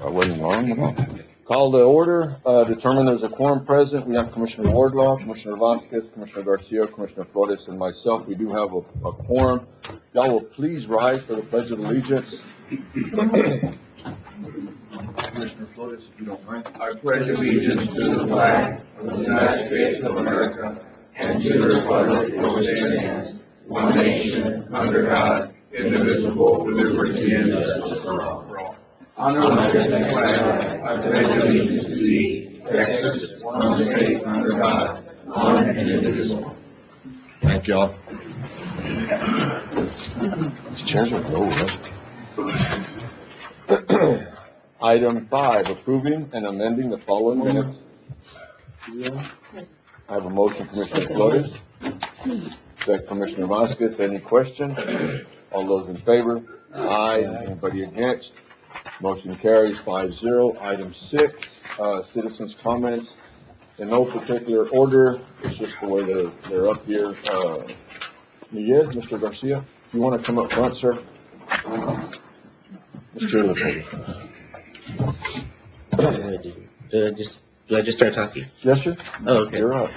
Wasn't long. Call to order. Determined there's a quorum present. We have Commissioner Wardlaw, Commissioner Vasquez, Commissioner Garcia, Commissioner Flores, and myself. We do have a quorum. Y'all will please rise for the Pledge of Allegiance. Commissioner Flores, if you don't mind. I pledge allegiance to the flag of the United States of America and to the republic for which it stands, one nation, under God, indivisible, with liberty and justice for all. Under the majestic flag, I pledge allegiance to thee, Texas, one state under God, one and indivisible. Thank y'all. These chairs are low, right? Item 5, approving and amending the following minutes. I have a motion, Commissioner Flores. Second, Commissioner Vasquez. Any question? All those in favor? Aye. Anybody against? Motion carries 5-0. Item 6, citizens' comments. In no particular order. It's just the way they're up here. Miguel, Mr. Garcia, you want to come up front, sir? Mr. Do I just start talking? Yes, sir. Oh, okay. You're up.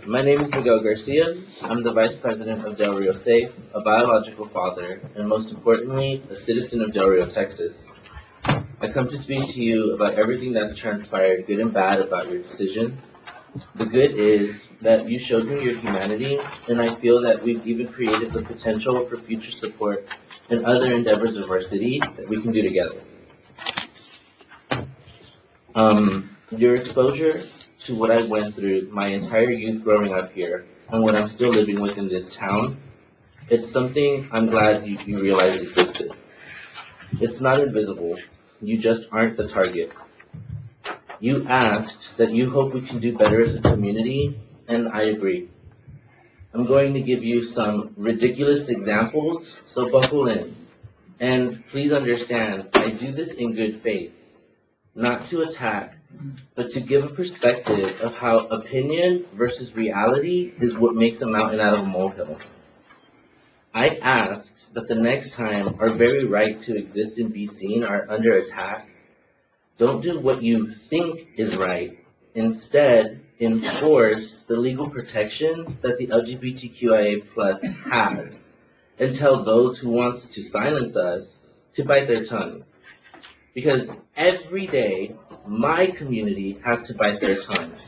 My name is Miguel Garcia. I'm the Vice President of Del Rio Safe, a biological father, and most importantly, a citizen of Del Rio, Texas. I come to speak to you about everything that's transpired, good and bad, about your decision. The good is that you showed me your humanity, and I feel that we've even created the potential for future support in other endeavors of our city that we can do together. Your exposure to what I went through my entire youth growing up here and what I'm still living with in this town, it's something I'm glad you realized existed. It's not invisible. You just aren't the target. You asked that you hope we can do better as a community, and I agree. I'm going to give you some ridiculous examples, so buckle in. And please understand, I do this in good faith, not to attack, but to give a perspective of how opinion versus reality is what makes a mountain out of a molehill. I asked that the next time our very right to exist and be seen are under attack, don't do what you think is right. Instead, enforce the legal protections that the LGBTQIA+ has, and tell those who want to silence us to bite their tongue. Because every day, my community has to bite their tongues.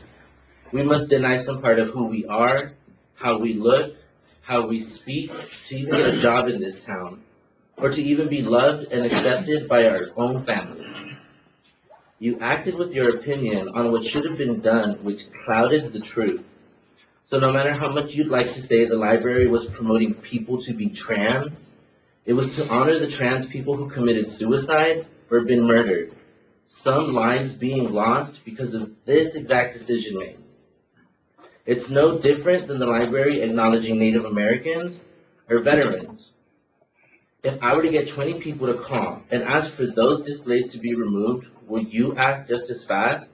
We must deny some part of who we are, how we look, how we speak, to even get a job in this town, or to even be loved and accepted by our own families. You acted with your opinion on what should have been done, which clouded the truth. So no matter how much you'd like to say the library was promoting people to be trans, it was to honor the trans people who committed suicide or been murdered. Some lives being lost because of this exact decision made. It's no different than the library acknowledging Native Americans or veterans. If I were to get 20 people to call and ask for those displays to be removed, will you act just as fast?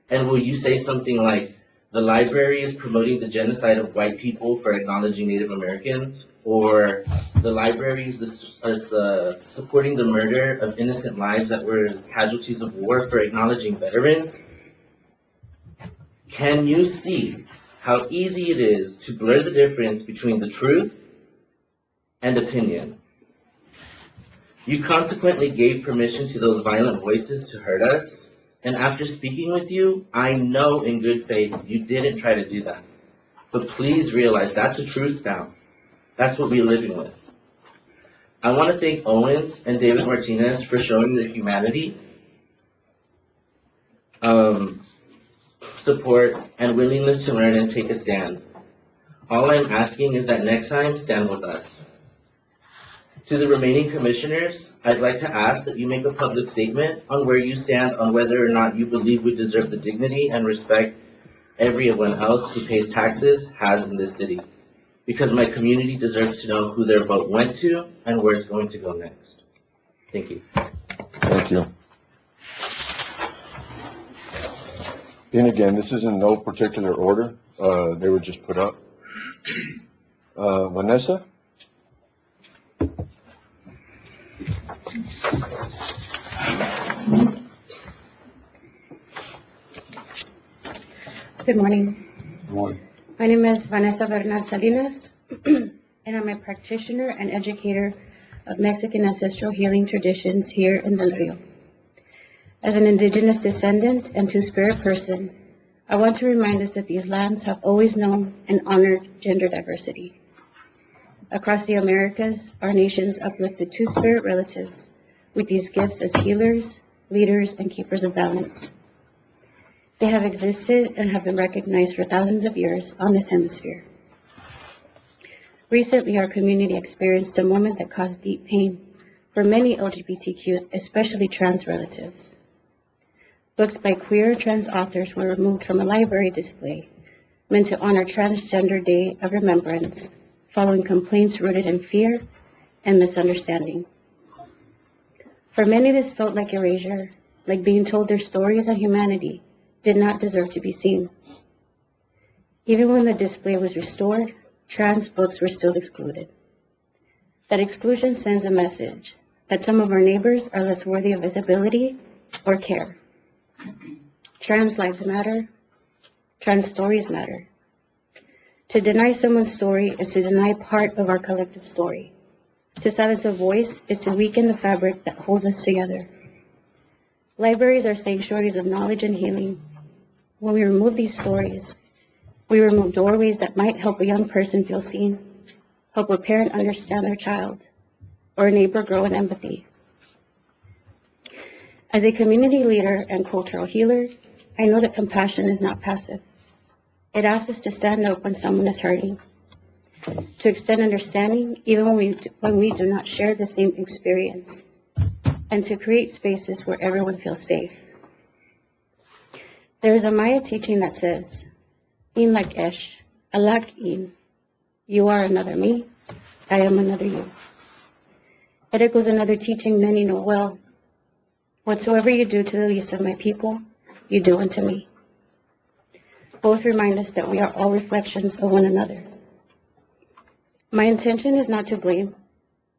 And will you say something like, the library is promoting the genocide of white people for acknowledging Native Americans? Or the library is supporting the murder of innocent lives that were casualties of war for acknowledging veterans? Can you see how easy it is to blur the difference between the truth and opinion? You consequently gave permission to those violent voices to hurt us, and after speaking with you, I know in good faith you didn't try to do that. But please realize that's a truth now. That's what we're living with. I want to thank Owens and David Martinez for showing their humanity, support, and willingness to learn and take a stand. All I'm asking is that next time, stand with us. To the remaining commissioners, I'd like to ask that you make a public statement on where you stand on whether or not you believe we deserve the dignity and respect everyone else who pays taxes has in this city. Because my community deserves to know who their vote went to and where it's going to go next. Thank you. Thank you. And again, this is in no particular order. They were just put up. Vanessa? Good morning. Good morning. My name is Vanessa Bernal Salinas, and I'm a practitioner and educator of Mexican ancestral healing traditions here in Del Rio. As an indigenous descendant and two-spirit person, I want to remind us that these lands have always known and honored gender diversity. Across the Americas, our nations uplifted two-spirit relatives with these gifts as healers, leaders, and keepers of balance. They have existed and have been recognized for thousands of years on this hemisphere. Recently, our community experienced a moment that caused deep pain for many LGBTQ, especially trans relatives. Books by queer trans authors were removed from a library display meant to honor Transgender Day of Remembrance, following complaints rooted in fear and misunderstanding. For many, this felt like erasure, like being told their stories and humanity did not deserve to be seen. Even when the display was restored, trans books were still excluded. That exclusion sends a message that some of our neighbors are less worthy of visibility or care. Trans lives matter. Trans stories matter. To deny someone's story is to deny part of our collective story. To silence a voice is to weaken the fabric that holds us together. Libraries are sanctuaries of knowledge and healing. When we remove these stories, we remove doorways that might help a young person feel seen, help a parent understand their child, or a neighbor grow in empathy. As a community leader and cultural healer, I know that compassion is not passive. It asks us to stand up when someone is hurting, to extend understanding even when we do not share the same experience, and to create spaces where everyone feels safe. There is a Maya teaching that says, In lak esh, alak in. You are another me, I am another you. It echoes another teaching many know well. Whatsoever you do to the least of my people, you do unto me. Both remind us that we are all reflections of one another. My intention is not to blame,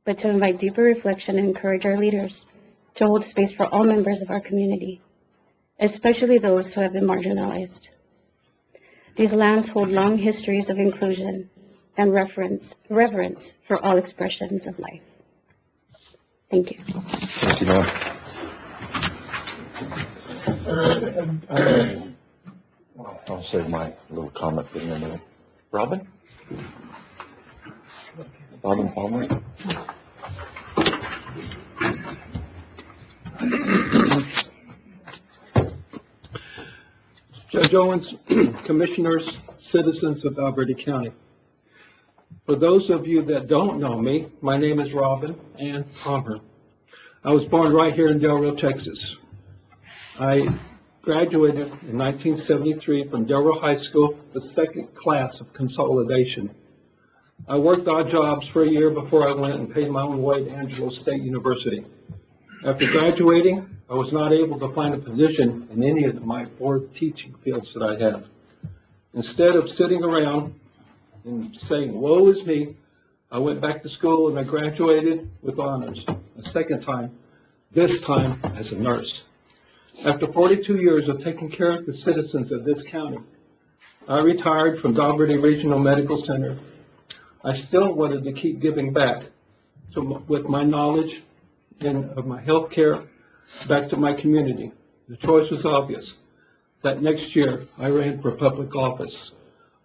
but to invite deeper reflection and encourage our leaders to hold space for all members of our community, especially those who have been marginalized. These lands hold long histories of inclusion and reverence for all expressions of life. Thank you. Thank you, ma'am. I'll save my little comment for in a minute. Robin? Robin Palmer? Judge Owens, Commissioners, citizens of Alberta County. For those of you that don't know me, my name is Robin Ann Palmer. I was born right here in Del Rio, Texas. I graduated in 1973 from Del Rio High School, the second class of consolidation. I worked odd jobs for a year before I went and paid my own way to Angelo State University. After graduating, I was not able to find a position in any of my 4 teaching fields that I have. Instead of sitting around and saying, woe is me, I went back to school and I graduated with honors a second time, this time as a nurse. After 42 years of taking care of the citizens of this county, I retired from Daugherty Regional Medical Center. I still wanted to keep giving back with my knowledge of my health care back to my community. The choice was obvious. That next year, I ran for public office.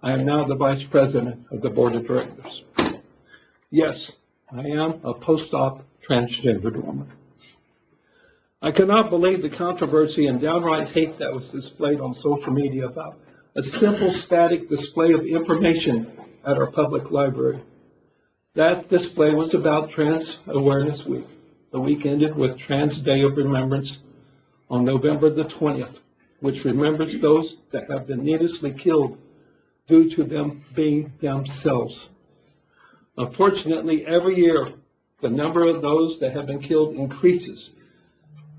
I am now the Vice President of the Board of Directors. Yes, I am a post-op transgendered woman. I cannot believe the controversy and downright hate that was displayed on social media about a simple static display of information at our public library. That display was about Trans Awareness Week. The week ended with Trans Day of Remembrance on November the 20th, which remembers those that have been needlessly killed due to them being themselves. Unfortunately, every year, the number of those that have been killed increases.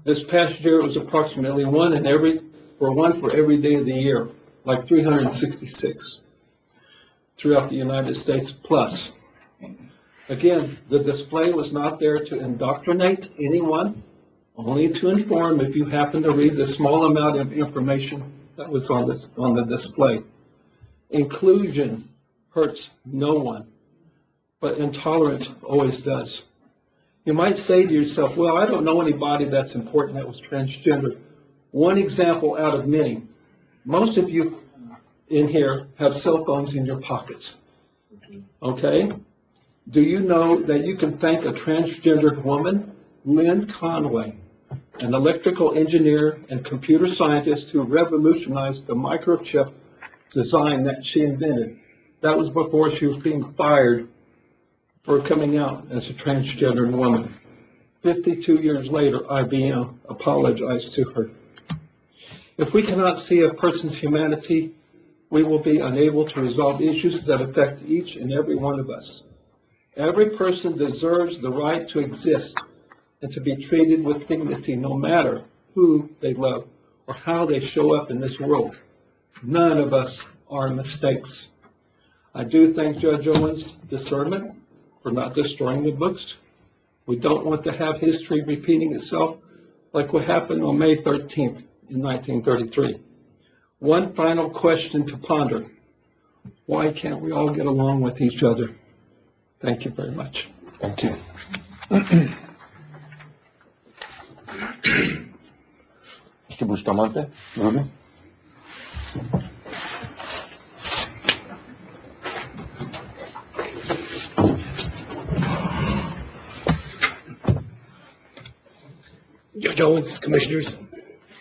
This past year, it was approximately one for every day of the year, like 366 throughout the United States plus. Again, the display was not there to indoctrinate anyone Only to inform if you happen to read the small amount of information that was on the display. Inclusion hurts no one, but intolerance always does. You might say to yourself, well, I don't know anybody that's important that was transgender. One example out of many. Most of you in here have cell phones in your pockets. Okay? Do you know that you can thank a transgendered woman, Lynn Conway, an electrical engineer and computer scientist who revolutionized the microchip design that she invented? That was before she was being fired for coming out as a transgender woman. 52 years later, IBM apologized to her. If we cannot see a person's humanity, we will be unable to resolve issues that affect each and every one of us. Every person deserves the right to exist and to be treated with dignity, no matter who they love or how they show up in this world. None of us are mistakes. I do thank Judge Owens' discernment for not destroying the books. We don't want to have history repeating itself like what happened on May 13th in 1933. One final question to ponder. Why can't we all get along with each other? Thank you very much. Thank you. Mr. Bustamante, Ruben? Judge Owens, Commissioners,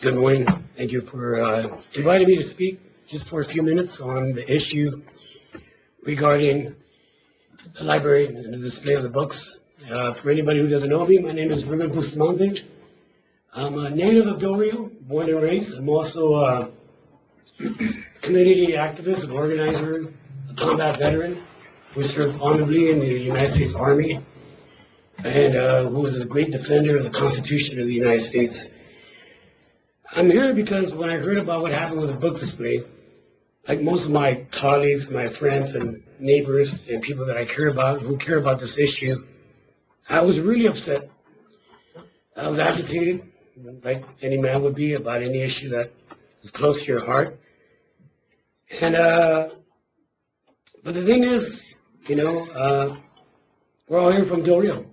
good morning. Thank you for inviting me to speak just for a few minutes on the issue regarding the library and the display of the books. For anybody who doesn't know me, my name is Ruben Bustamante. I'm a native of Del Rio, born and raised. I'm also a community activist, an organizer, a combat veteran who served honorably in the United States Army and who was a great defender of the Constitution of the United States. I'm here because when I heard about what happened with the book display, like most of my colleagues, my friends and neighbors and people that I care about, who care about this issue, I was really upset. I was agitated, like any man would be, about any issue that is close to your heart. And, but the thing is, we're all here from Del Rio.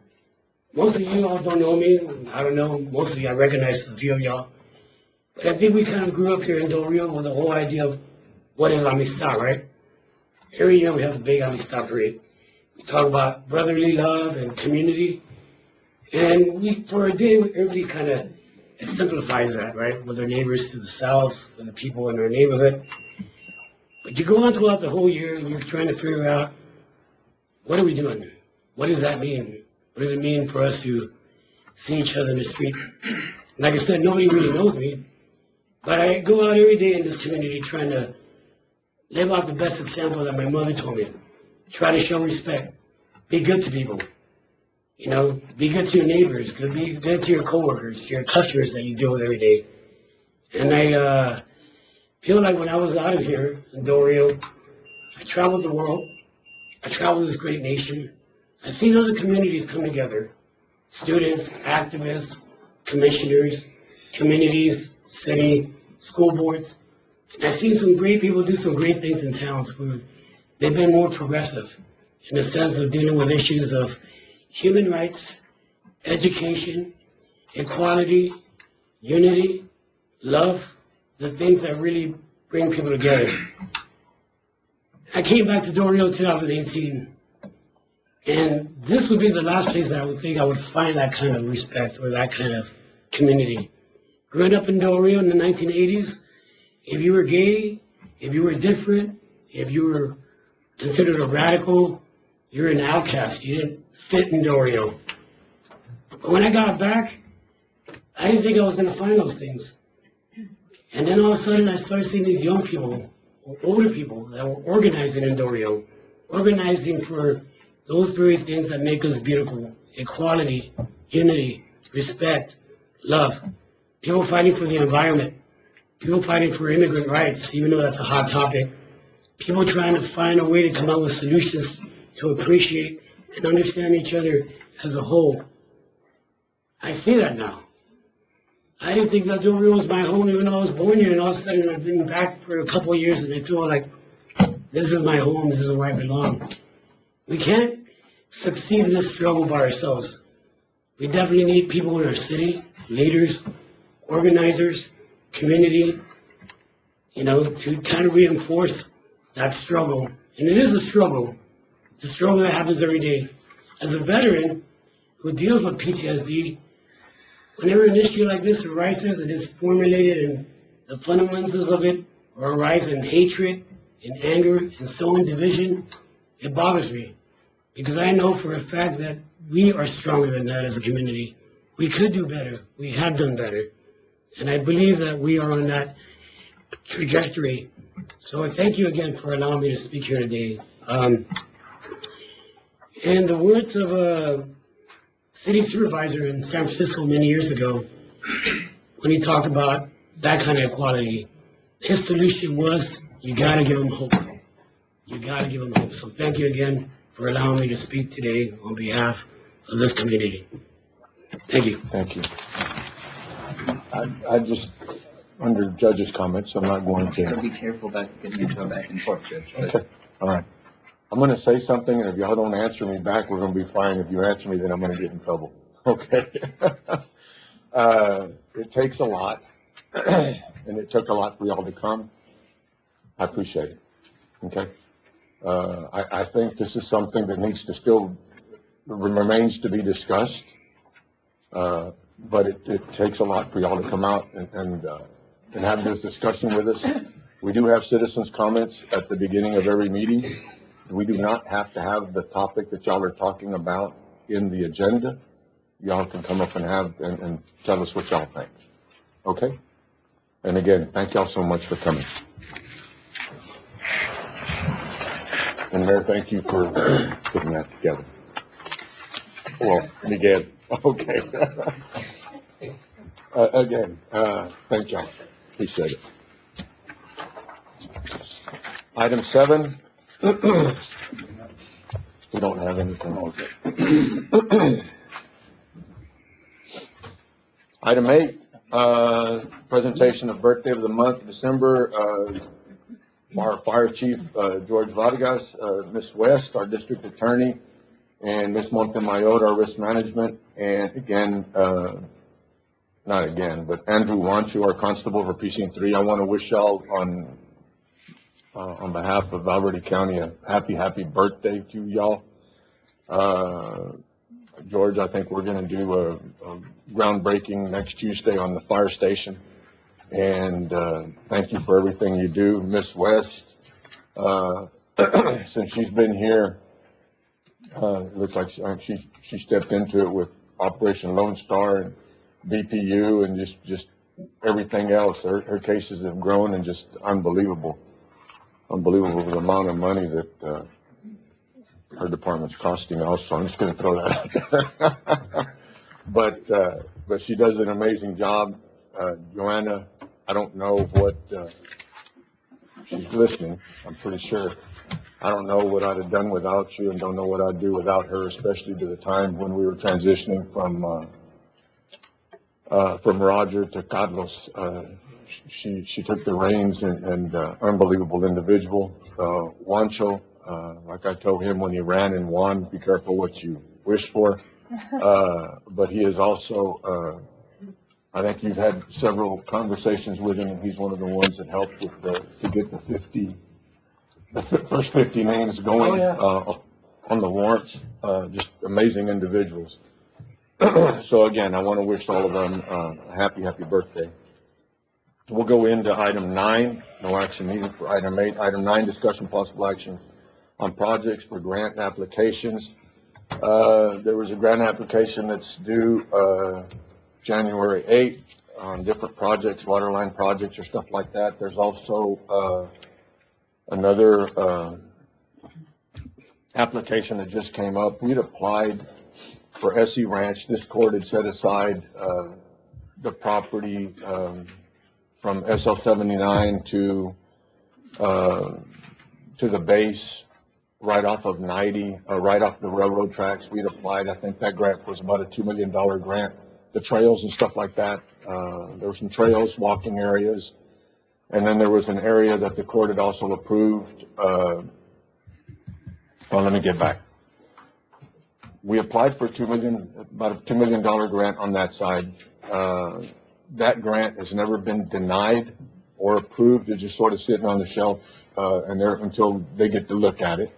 Most of you all don't know me. I don't know. Most of you, I recognize a few of y'all. But I think we kind of grew up here in Del Rio with the whole idea of what is Amistad, right? Every year we have the big Amistad parade. We talk about brotherly love and community. And for a day, everybody kind of exemplifies that, right? With our neighbors to the south, with the people in our neighborhood. But you go on throughout the whole year and you're trying to figure out, what are we doing? What does that mean? What does it mean for us to see each other in the street? Like I said, nobody really knows me. But I go out every day in this community trying to live out the best example that my mother told me. Try to show respect. Be good to people. Be good to your neighbors. Be good to your coworkers, to your customers that you deal with every day. And I feel like when I was out of here in Del Rio, I traveled the world. I traveled this great nation. I've seen other communities come together. Students, activists, commissioners, communities, city, school boards. And I've seen some great people do some great things in towns where they've been more progressive in the sense of dealing with issues of human rights, education, equality, unity, love, the things that really bring people together. I came back to Del Rio in 2018, and this would be the last place that I would think I would find that kind of respect or that kind of community. Growing up in Del Rio in the 1980s, if you were gay, if you were different, if you were considered a radical, you're an outcast. You didn't fit in Del Rio. But when I got back, I didn't think I was going to find those things. And then all of a sudden, I started seeing these young people, or older people, that were organizing in Del Rio, organizing for those very things that make us beautiful: equality, unity, respect, love. People fighting for the environment. People fighting for immigrant rights, even though that's a hot topic. People trying to find a way to come up with solutions to appreciate and understand each other as a whole. I see that now. I didn't think that Del Rio was my home even though I was born here, and all of a sudden I've been back for a couple of years and I feel like this is my home, this is where I belong. We can't succeed in this struggle by ourselves. We definitely need people in our city, leaders, organizers, community, to kind of reinforce that struggle. And it is a struggle. It's a struggle that happens every day. As a veteran who deals with PTSD, whenever an issue like this arises and is formulated and the fundamentals of it arise in hatred, in anger, and so in division, it bothers me. Because I know for a fact that we are stronger than that as a community. We could do better. We have done better. And I believe that we are on that trajectory. So I thank you again for allowing me to speak here today. In the words of a city supervisor in San Francisco many years ago, when he talked about that kind of equality, his solution was, you gotta give them hope. You gotta give them hope. So thank you again for allowing me to speak today on behalf of this community. Thank you. Thank you. I just, under Judge's comments, I'm not going So to. be careful about getting into a back and forth, Judge. But Okay, all right. I'm gonna say something, and if y'all don't answer me back, we're gonna be fine. If you answer me, then I'm gonna get in trouble. Okay? It takes a lot, and it took a lot for y'all to come. I appreciate it. Okay? I think this is something that needs to still, remains to be discussed. But it takes a lot for y'all to come out and have this discussion with us. We do have citizens' comments at the beginning of every meeting. We do not have to have the topic that y'all are talking about in the agenda. Y'all can come up and tell us what y'all think. Okay? And again, thank y'all so much for coming. And Mayor, thank you for putting that together. Well, Miguel, okay. Again, thank y'all. Appreciate it. Item 7. We don't have anything. Item 8, presentation of birthday of the month, December, our Fire Chief, George Vargas, Ms. West, our District Attorney, and Ms. Montemayor, our Risk Management, and again, not again, but Andrew Wanchu, our Constable for Precinct 3. I want to wish y'all on behalf of Valverde County a happy birthday to y'all. George, I think we're going to do a groundbreaking next Tuesday on the fire station. And thank you for everything you do. Miss West, since she's been here, it looks like she stepped into it with Operation Lone Star and BPU and just everything else. Her cases have grown and just unbelievable the amount of money that her department's costing us. So I'm just going to throw that out there. But she does an amazing job. Joanna, I don't know what, she's listening, I'm pretty sure. I don't know what I'd have done without you and don't know what I'd do without her, especially to the time when we were transitioning from Roger to Carlos. She took the reins and unbelievable individual. Wancho, like I told him when he ran and won, be careful what you wish for. But he is also, I think you've had several conversations with him, and he's one of the ones that helped with to get the first 50 names going on the warrants. Just amazing individuals. So again, I want to wish all of them a happy birthday. We'll go into item 9, no action needed for item 8. Item 9, discussion possible action on projects for grant applications. There was a grant application that's due January 8th on different projects, water line projects or stuff like that. There's also another application that just came up. We'd applied for SE Ranch. This court had set aside the property from SL 79 to the base right off of 90, right off the railroad tracks. We'd applied. I think that grant was about a $2 million grant. the trails and stuff like that. There were some trails, walking areas, and then there was an area that the court had also approved. Well, let me get back. We applied for about a $2 million grant on that side. That grant has never been denied or approved. It's just sort of sitting on the shelf, and there until they get to look at it.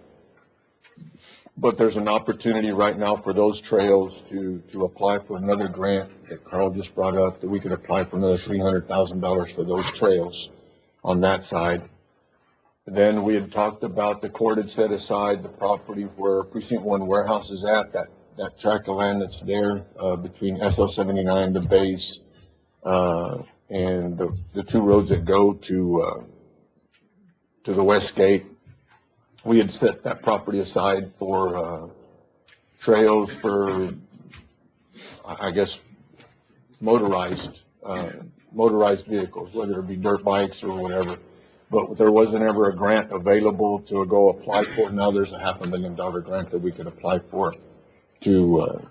But there's an opportunity right now for those trails to apply for another grant that Carl just brought up, that we could apply for another $300,000 for those trails on that side. Then we had talked about, the court had set aside the property where Precinct 1 warehouse is at, that tract of land that's there, between SO 79, the base, and the two roads that go to the west gate. We had set that property aside for, trails for, I guess, motorized vehicles, whether it be dirt bikes or whatever. But there wasn't ever a grant available to go apply for. Now there's a $500,000 grant that we could apply for to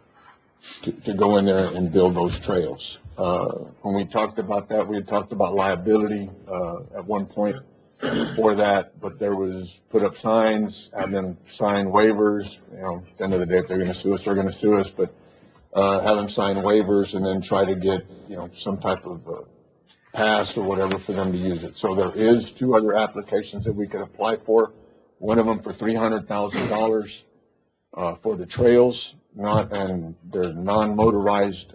go in there and build those trails. When we talked about that, we had talked about liability, at one point for that, but there was put up signs, have them sign waivers. You know, at the end of the day, if they're going to sue us, they're going to sue us, but, have them sign waivers and then try to get, you know, some type of, pass or whatever for them to use it. So there is 2 other applications that we could apply for. One of them for $300,000 for the trails, and they're non-motorized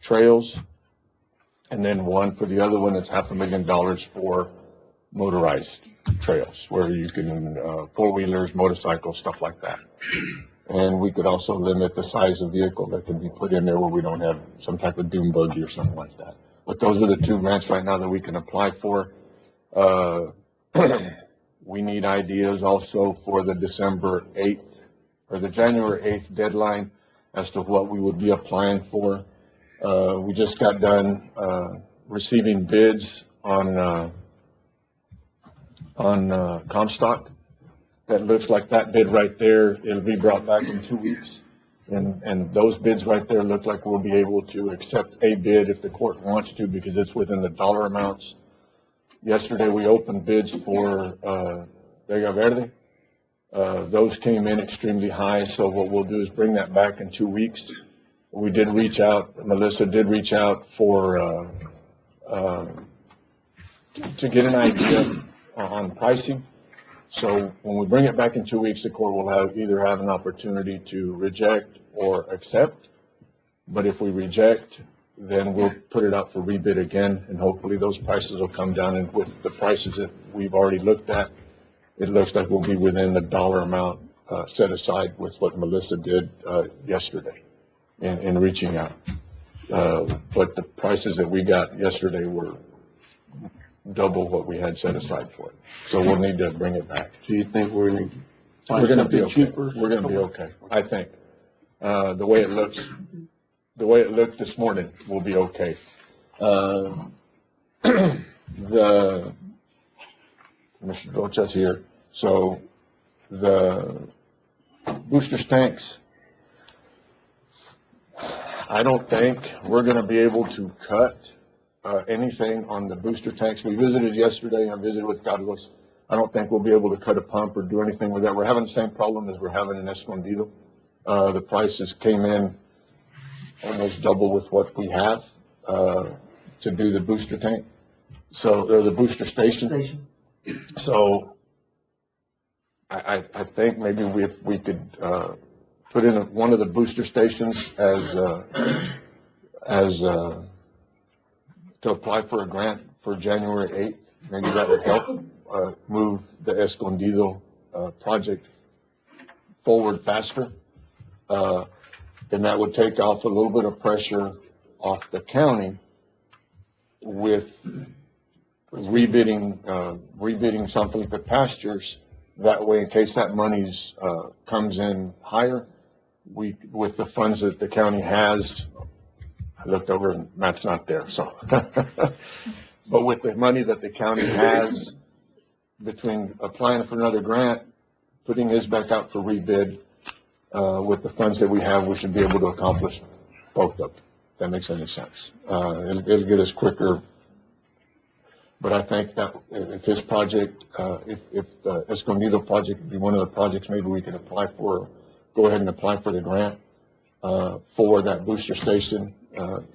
trails, and then one for the other one that's $500,000 for motorized trails, where you can 4-wheelers, motorcycles, stuff like that. And we could also limit the size of vehicle that can be put in there where we don't have some type of dune buggy or something like that. But those are the 2 grants right now that we can apply for. We need ideas also for the December 8th or the January 8th deadline as to what we would be applying for. We just got done receiving bids on Comstock. That looks like that bid right there. It'll be brought back in 2 weeks. And those bids right there look like we'll be able to accept a bid if the court wants to, because it's within the dollar amounts. Yesterday, we opened bids for Vega Verde. Those came in extremely high, so what we'll do is bring that back in 2 weeks. We did reach out, Melissa did reach out for, to get an idea on pricing. So when we bring it back in 2 weeks, the court will either have an opportunity to reject or accept. But if we reject, then we'll put it out for rebid again, and hopefully those prices will come down. And with the prices that we've already looked at, it looks like we'll be within the dollar amount set aside with what Melissa did yesterday in reaching out. But the prices that we got yesterday were double what we had set aside for it. So we'll need to bring it back. Do you think we're going to We're find going to be something okay. cheaper? We're going to be okay, I think. The way it looked this morning, we'll be okay. Mr. Rocha's here. So the boosters tanks, I don't think we're going to be able to cut anything on the booster tanks. We visited yesterday. I visited with Carlos. I don't think we'll be able to cut a pump or do anything with that. We're having the same problem as we're having in Escondido. The prices came in almost double with what we have to do the booster tank. So, or the booster station. So I think maybe we could put in one of the booster stations as to apply for a grant for January 8th. Maybe that would help move the Escondido project forward faster. And that would take off a little bit of pressure off the county with rebidding something for pastures. That way, in case that money's comes in higher, with the funds that the county has, I looked over and Matt's not there, so. But with the money that the county has, between applying for another grant, putting his back out for rebid, with the funds that we have, we should be able to accomplish both of them. that makes any sense. It'll get us quicker. But I think that if this project, if the Escondido project would be one of the projects, maybe we could go ahead and apply for the grant, for that booster station,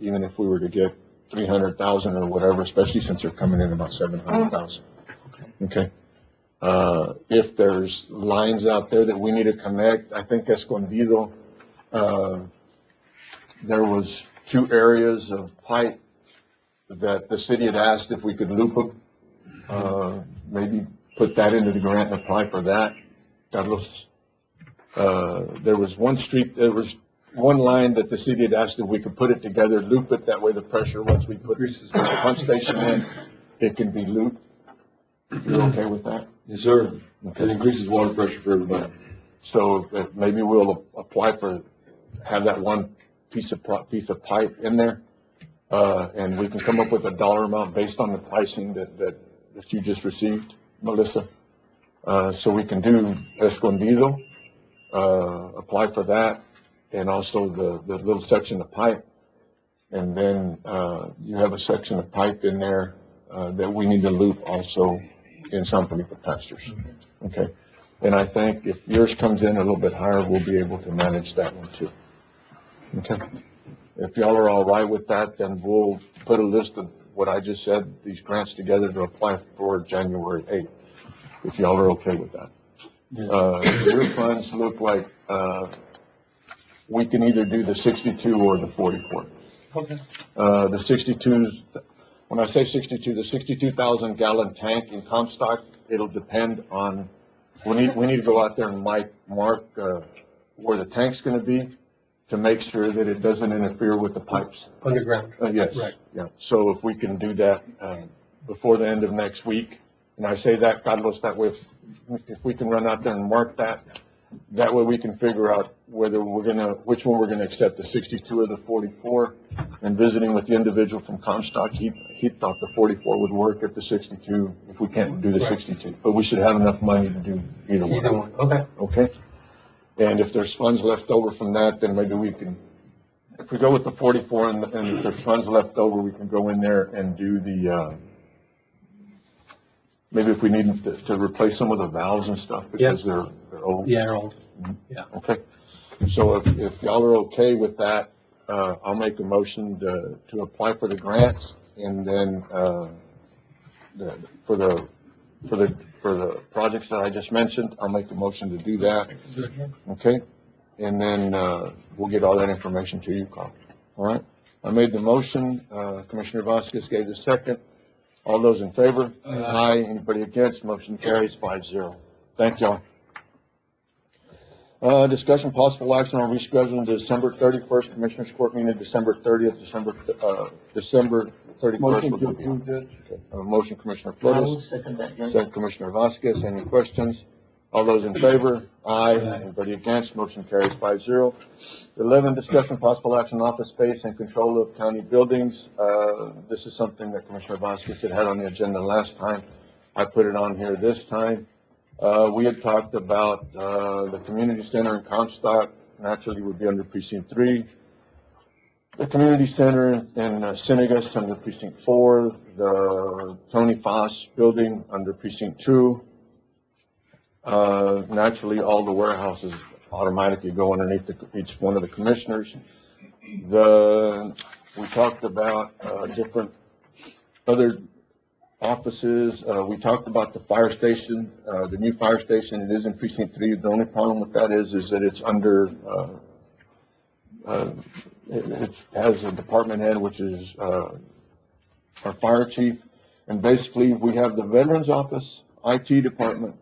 even if we were to get 300,000 or whatever, especially since they're coming in about 700,000. Okay. If there's lines out there that we need to connect, I think Escondido, there was 2 areas of pipe that the city had asked if we could loop them. Maybe put that into the grant and apply for that. Carlos, there was one line that the city had asked if we could put it together, loop it, that way the pressure, once we put the pump station in, it can be looped. You're okay with that? Yes, sir. It increases water pressure for everybody. So maybe we'll apply have that one piece of pipe in there, and we can come up with a dollar amount based on the pricing that you just received, Melissa. So we can do Escondido, apply for that, and also the little section of pipe. And then you have a section of pipe in there that we need to loop also in San Felipe Pastures. Okay. And I think if yours comes in a little bit higher, we'll be able to manage that one too. Okay. If y'all are all right with that, then we'll put a list of what I just said, these grants together to apply for January 8th, if y'all are okay with that. Your funds look like we can either do the 62 or the 44. Okay. The 62s, when I say 62, the 62,000 gallon tank in Comstock, it'll depend on, we need to go out there and mark where the tank's going to be to make sure that it doesn't interfere with the pipes. Underground. Yes. Right. Yeah. So if we can do that before the end of next week, and I say that, Carlos, that way if we can run out there and mark that way we can figure out whether which one we're gonna accept, the 62 or the 44. And visiting with the individual from Comstock, he thought the 44 would work if if we can't do the Right. 62. But we should have enough money to do either one. Either one. Okay. Okay? And if there's funds left over from that, then maybe we can, if we go with the 44 and if there's funds left over, we can go in there and do maybe if we need to replace some of the valves and stuff because they're old. Yeah, they're old. Okay. So if y'all are okay with that, I'll make a motion to apply for the grants and then, for the projects that I just mentioned, I'll make a motion to do that. Okay? And then, we'll get all that information to you, Carl. All right? I made the motion, Commissioner Vasquez gave the second. All those in favor? Aye. Anybody against? Motion carries 5-0. Thank y'all. Discussion possible action on rescheduling December 31st Commissioners Court meeting, December 30th, December 31st. Motion to approve, Judge. Okay. Motion, Commissioner I will Flores. second that, Judge. Second, Commissioner Vasquez. Any questions? All those in favor? Aye. Anybody against? Motion carries 5-0. 11, discussion possible action on office space and control of county buildings. This is something that Commissioner Vasquez had on the agenda last time. I put it on here this time. We had talked about, the community center in Comstock, naturally would be under precinct 3. The community center in Cinegas under precinct 4. The Tony Foss building under precinct 2. Naturally, all the warehouses automatically go underneath each one of the commissioners. We talked about, different other offices. We talked about the fire station, the new fire station. It is in precinct 3. The only problem with that is that it's under, it has a department head, which is, our fire chief. And basically, we have the veterans office, IT department,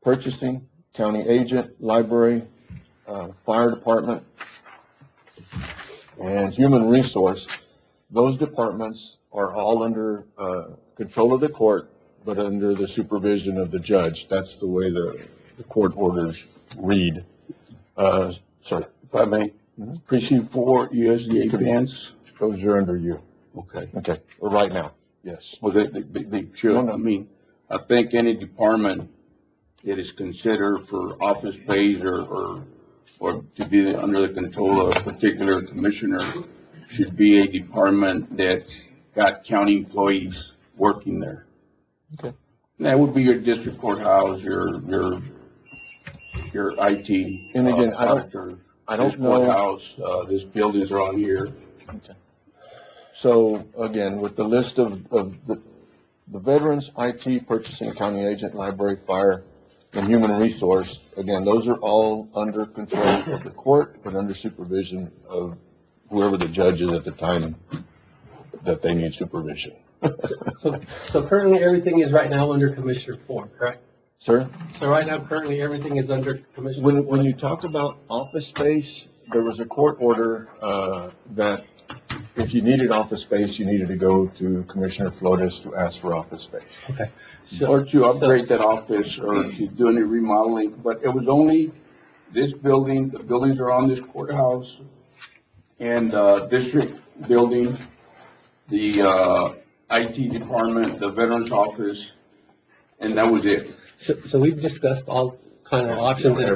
purchasing, county agent, library, fire department, and human resource. Those departments are all under control of the court, but under the supervision of the judge. That's the way the court orders read. Sorry. If I may, precinct 4, USDA grants. Those are under you. Okay. Okay, right now, yes. Well, they should. No, no. I mean, I think any department that is considered for office space or to be under the control of a particular commissioner should be a department that's got county employees working there. Okay. And that would be your district courthouse, your IT. And again, I don't auditor, know. this courthouse, this building's around here. So again, with the list of the veterans, IT, purchasing, county agent, library, fire, and human resource, again, those are all under control of the court, but under supervision of whoever the judge is at the time that they need supervision. So currently, everything is right now under Commissioner Ford, correct? Sir, So right now, currently, everything is under Commissioner when Ford? you talk about office space, there was a court order, that if you needed office space, you needed to go to Commissioner Flores to ask for office space. Okay. Or to upgrade that office or to do any remodeling, but it was only this building, the buildings around this courthouse and, district building, the, IT department, the veterans office, and that was it. So we've discussed all kind of options, and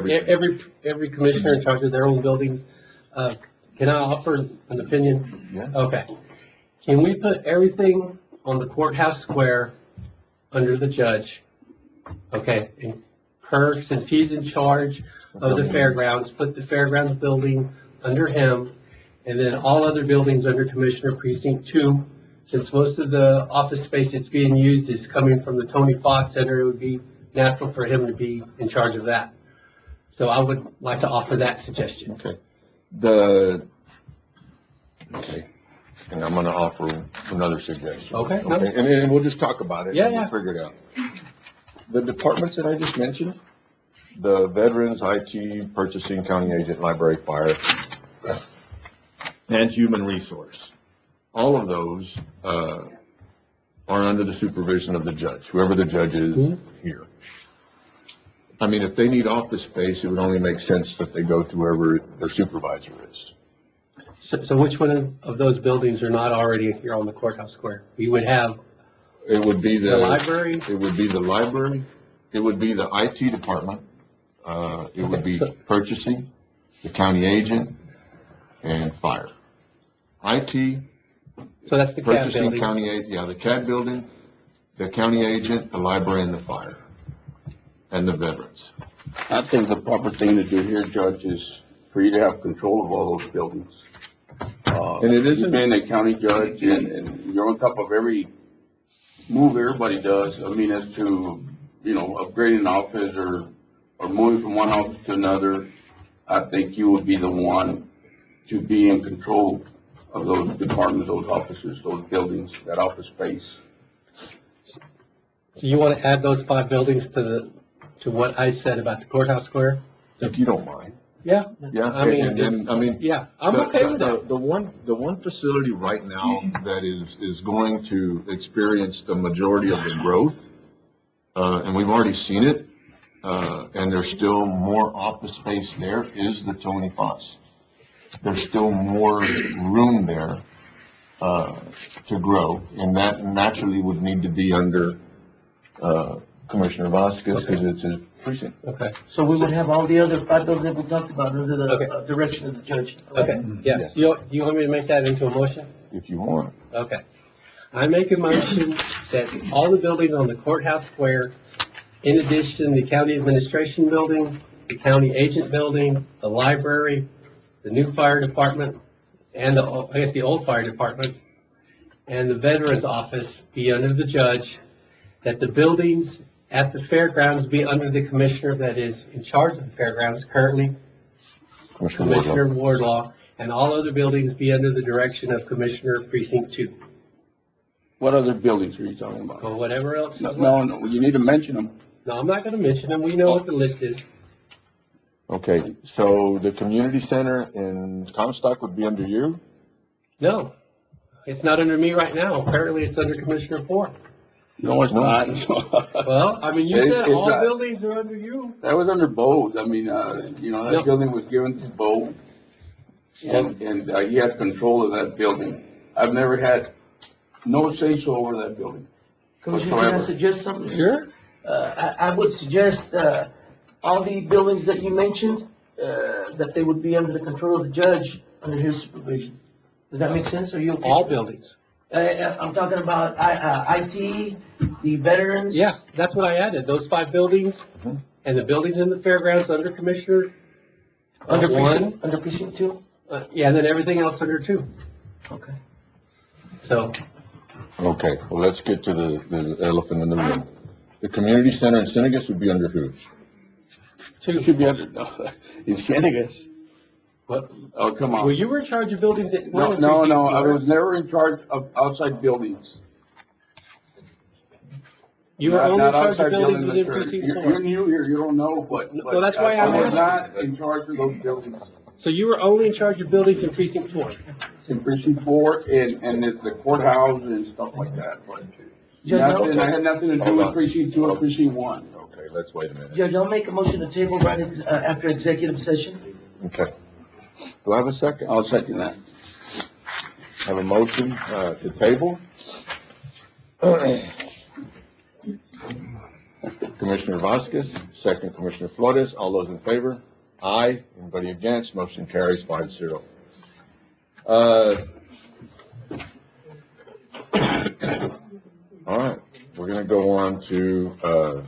every commissioner in charge of their own buildings. Can I offer an opinion? Yeah. Okay. Can we put everything on the courthouse square under the judge? Okay, and Kirk, since he's in charge of the fairgrounds, put the fairgrounds building under him, and then all other buildings under Commissioner Precinct 2. Since most of the office space that's being used is coming from the Tony Foss Center, it would be natural for him to be in charge of that. So I would like to offer that suggestion. Okay. Okay, and I'm gonna offer another suggestion. Okay. And we'll just talk about it. Yeah, and we'll yeah. figure it out. The departments that I just mentioned, the veterans, IT, purchasing, county agent, library, fire, and human resource. All of those, are under the supervision of the judge, whoever the judge is here. I mean, if they need office space, it would only make sense that they go to wherever their supervisor is. So which one of those buildings are not already here on the courthouse square? We would have It would be the library. It would be the library, it would be the IT department, it would be purchasing, the county agent, and fire. IT, So that's the CAD purchasing, building. the CAD building, the county agent, the library, and the fire, and the veterans. I think the proper thing to do here, Judge, is for you to have control of all those buildings. And it isn't- You've been a county judge and you're on top of every move everybody does. I mean, as to, upgrading an office or moving from one office to another. I think you would be the one to be in control of those departments, those offices, those buildings, that office space. So you want to add those 5 buildings to what I said about the courthouse square? If you don't mind. Yeah. Yeah, I mean, and then, Yeah, I'm okay with that. The one facility right now that is going to experience the majority of the growth, and we've already seen it, and there's still more office space there, is the Tony Foss. There's still more room there, to grow, and that naturally would need to be under, Commissioner Vasquez, because it's his precinct. Okay. So we would have all the other 5 buildings that we talked about under Okay. the direction of the judge. Okay, yeah. Yes. You want me to make that into a motion? If you want. Okay. I make a motion that all the buildings on the courthouse square, in addition, the county administration building, the county agent building, the library, the new fire department, and the old fire department, and the veterans office be under the judge, that the buildings at the fairgrounds be under the commissioner that is in charge of the fairgrounds currently, Commissioner Wardlaw, and all other buildings be under the direction of Commissioner Precinct 2, What other buildings are you talking about? or whatever else. No, you need to mention them. No, I'm not gonna mention them, we know what the list is. Okay, so the community center in Comstock would be under you? No, it's not under me right now, apparently it's under Commissioner Ford. No, it's not. Well, I mean, you It's- said it's all not. buildings are under you. That was under Bose. I mean, No. that building was given to Bose. And he had control of that building. I've never had no say-so over that building. Commissioner, can I whatsoever. suggest something? Sure. I would suggest, all the buildings that you mentioned, that they would be under the control of the judge, under his supervision. Does that make sense? Are you okay? All buildings. I'm talking about, IT, the veterans. Yeah, that's what I added, those 5 buildings, and the buildings in the fairgrounds under Commissioner. Under one. precinct 2? Yeah, and then everything else under 2. Okay. So, Okay, well, let's get to the elephant in the room. The community center in Senegas would be under who? So it should be under, in Senegas. what, Oh, come well, on. you were in charge of buildings that No, weren't in no, precinct no, I 4. was never in charge of outside buildings. You were Not- only in not charge outside of buildings buildings, within sir. precinct You're 4. new here, you don't know, but. Well, that's why I'm I was asking. not in charge of those buildings. So you were only in charge of buildings in precinct 4. It's in precinct 4 and it's the courthouse and stuff like that, but Judge, nothing, I had nothing to do Hold with on. precinct 2 or precinct 1. Okay, let's wait a minute. Judge, I'll make a motion to table right after executive session. Okay. Do I have a second? I'll second that. Have a motion, to table? Commissioner Vasquez, second Commissioner Flores, all those in favor? Aye. Anybody against? Motion carries 5-0. All right, we're gonna go on to,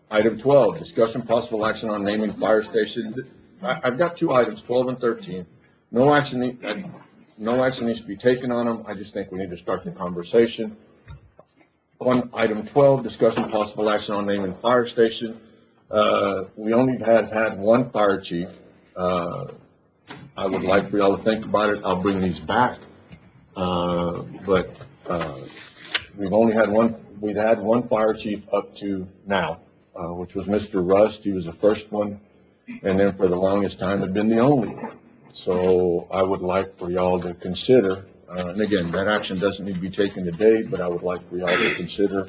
item 12, discussion possible action on naming fire station. I've got 2 items, 12 and 13. No action needs to be taken on them. I just think we need to start the conversation. On item 12, discussion possible action on naming fire station. We only had 1 fire chief. I would like for y'all to think about it. I'll bring these back. But we've had one fire chief up to now, which was Mr. Rust. He was the first one. And then for the longest time had been the only one. So I would like for y'all to consider, and again, that action doesn't need to be taken today, but I would like for y'all to consider,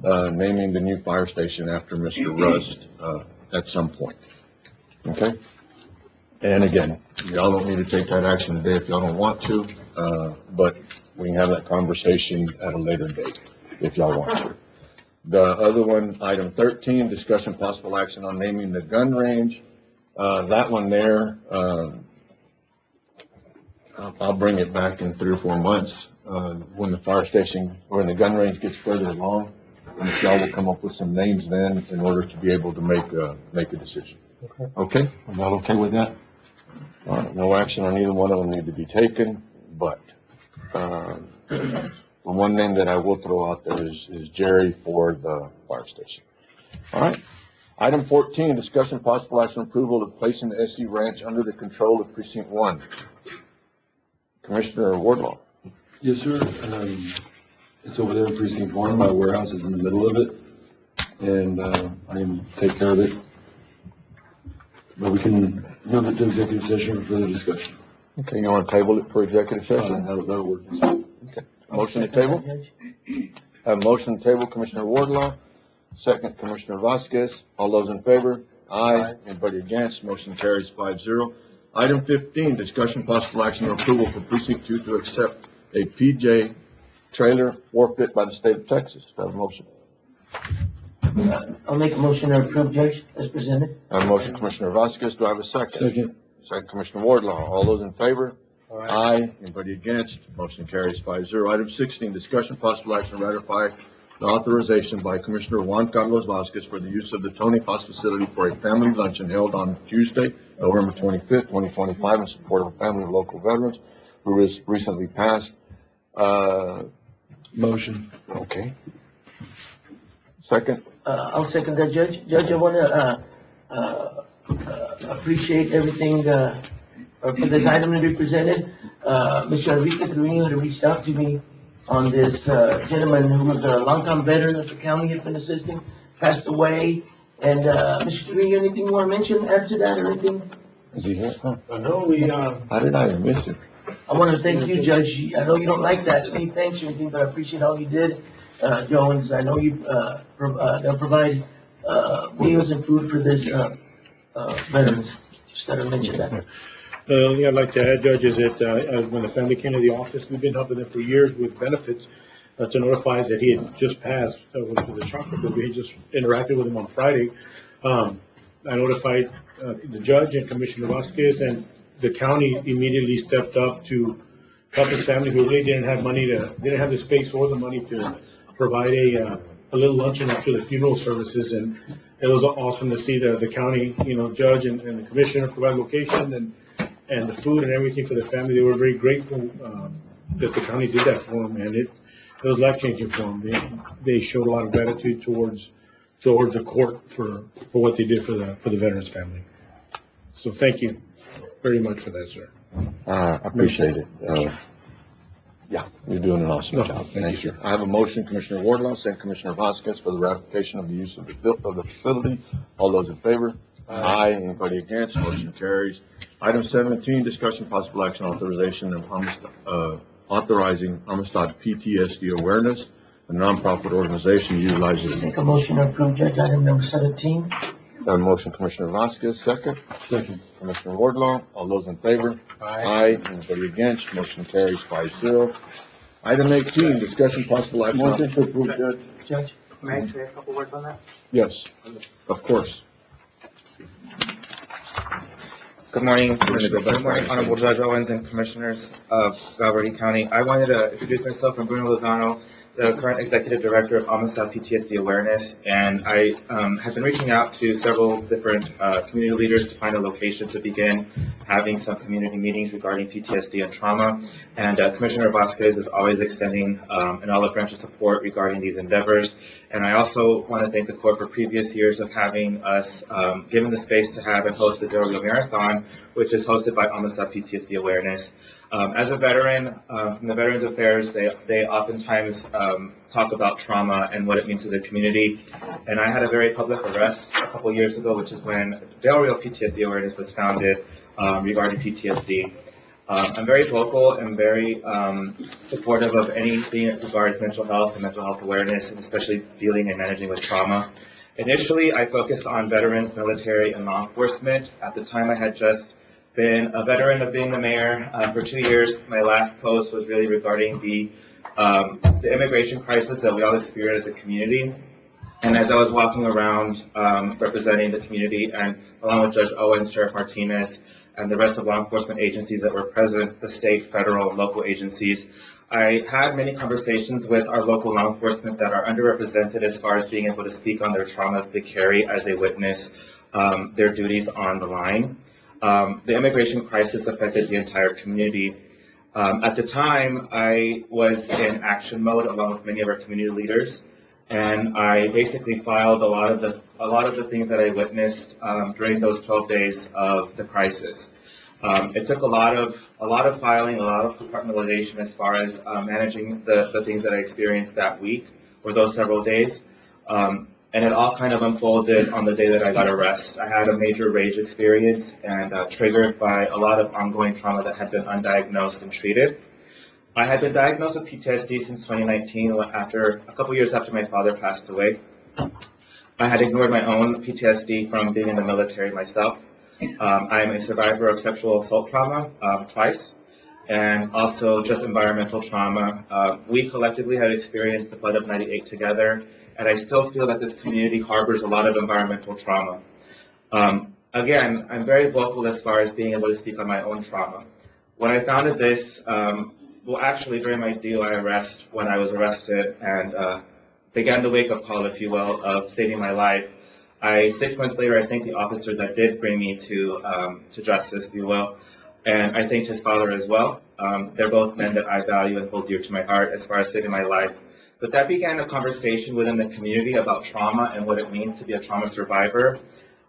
naming the new fire station after Mr. Rust, at some point. Okay? And again, y'all don't need to take that action today if y'all don't want to, but we can have that conversation at a later date if y'all want to. The other one, item 13, discussion possible action on naming the gun range. That one there, I'll bring it back in 3 or 4 months, when the fire station, when the gun range gets further along. And if y'all will come up with some names then in order to be able to make a decision. Okay? Are y'all okay with that? All right, no action on either one of them need to be taken, but, the one name that I will throw out there is Jerry for the fire station. All right. Item 14, discussion possible action approval of placing the SC Ranch under the control of Precinct 1. Commissioner Wardlaw. Yes, sir. It's over there in precinct 1. My warehouse is in the middle of it, and I can take care of it. But we can move it to executive session for further discussion. Okay, you want to table it for executive session? That'll work. Okay. Motion to table? Have a motion to table, Commissioner Wardlaw. Second, Commissioner Vasquez. All those in favor? Aye. Anybody against? Motion carries 5-0. Item 15, discussion possible action on approval for Precinct 2 to accept a PJ trailer forfeit by the state of Texas. Do I have a motion? I'll make a motion to approve, Judge, as presented. I have a motion, Commissioner Vasquez. Do I have a second? Second. Second, Commissioner Wardlaw. All those in favor? Aye. Anybody against? Motion carries 5-0. Item 16, discussion possible action to ratify the authorization by Commissioner Juan Carlos Vasquez for the use of the Tony Haas facility for a family luncheon held on Tuesday, November 25th, 2025, in support of a family of local veterans who was recently passed. Motion. Okay. Second? I'll second that, Judge. Judge, I want to appreciate everything for this item to be presented. Mr. Enrique Trevino had reached out to me on this gentleman who was a longtime veteran that the county has been assisting, passed away. And Mr. Trevino, anything you want to mention, add to that or anything? Is he here? Huh. No, we, How did I miss him? I want to thank you, Judge. I know you don't like that, any thanks or anything, but I appreciate all you did, Jones. I know you they'll provide meals and food for this veterans. Just got to mention that. The only thing I'd like to add, Judge, is that when the family came to the office, we've been helping them for years with benefits to notify us that he had just passed with the chocolate, but we had just interacted with him on Friday. I notified the judge and Commissioner Vasquez, and the county immediately stepped up to help his family who really didn't have the space or the money to provide a little luncheon after the funeral services. And it was awesome to see the county, judge and the commissioner provide location and the food and everything for the family. They were very grateful, that the county did that for them, and it was life-changing for them. They showed a lot of gratitude towards the court for what they did for the veterans family. So thank you very much for that, sir. I appreciate it. Yeah, you're doing an awesome job. thank you, sir. I have a motion, Commissioner Wardlaw, second Commissioner Vasquez, for the ratification of the use of the facility. All those in favor? Aye. Anybody against? Motion carries. Item 17, discussion possible action authorization of authorizing Amistad PTSD Awareness, a nonprofit organization utilizes. Make a motion to approve, Judge, item number 17. Got a motion, Commissioner Vasquez, second. Second. Commissioner Wardlaw, all those in favor? Aye. Anybody against? Motion carries 5-0. Item 18, discussion possible action. Motion to approve, Judge. Judge? May I say a couple words on that? Yes, of course. Good morning, Honorable Judge Owens and Commissioners of Valverde County. I wanted to introduce myself. I'm Bruno Lozano, the current Executive Director of Amistad PTSD Awareness, and I have been reaching out to several different community leaders to find a location to begin having some community meetings regarding PTSD and trauma. And Commissioner Vasquez is always extending an olive branch of support regarding these endeavors. And I also want to thank the court for previous years of having us given the space to have and host the Del Rio Marathon, which is hosted by Amistad PTSD Awareness. As a veteran from the Veterans Affairs, they oftentimes talk about trauma and what it means to the community. And I had a very public arrest a couple years ago, which is when Del Rio PTSD Awareness was founded regarding PTSD. I'm very vocal and very supportive of anything that regards mental health and mental health awareness, and especially dealing and managing with trauma. Initially, I focused on veterans, military, and law enforcement. At the time, I had just been a veteran of being the mayor for 2 years. My last post was really regarding the immigration crisis that we all experience as a community. And as I was walking around representing the community, and along with Judge Owens, Sheriff Martinez, and the rest of law enforcement agencies that were present, the state, federal, and local agencies, I had many conversations with our local law enforcement that are underrepresented as far as being able to speak on their trauma that they carry as they witness their duties on the line. The immigration crisis affected the entire community. At the time, I was in action mode along with many of our community leaders, and I basically filed a lot of the things that I witnessed during those 12 days of the crisis. It took a lot of filing, a lot of compartmentalization as far as managing the things that I experienced that week or those several days. And it all kind of unfolded on the day that I got arrested. I had a major rage experience and triggered by a lot of ongoing trauma that had been undiagnosed and treated. I had been diagnosed with PTSD since 2019, a couple years after my father passed away. I had ignored my own PTSD from being in the military myself. I am a survivor of sexual assault trauma twice, and also just environmental trauma. We collectively have experienced the flood of '98 together, and I still feel that this community harbors a lot of environmental trauma. Again, I'm very vocal as far as being able to speak on my own trauma. When I founded this, actually during my DUI arrest, when I was arrested and began the wake-up call, if you will, of saving my life, 6 months later, I thanked the officer that did bring me to justice, if you will, and I thanked his father as well. They're both men that I value and hold dear to my heart as far as saving my life. But that began a conversation within the community about trauma and what it means to be a trauma survivor.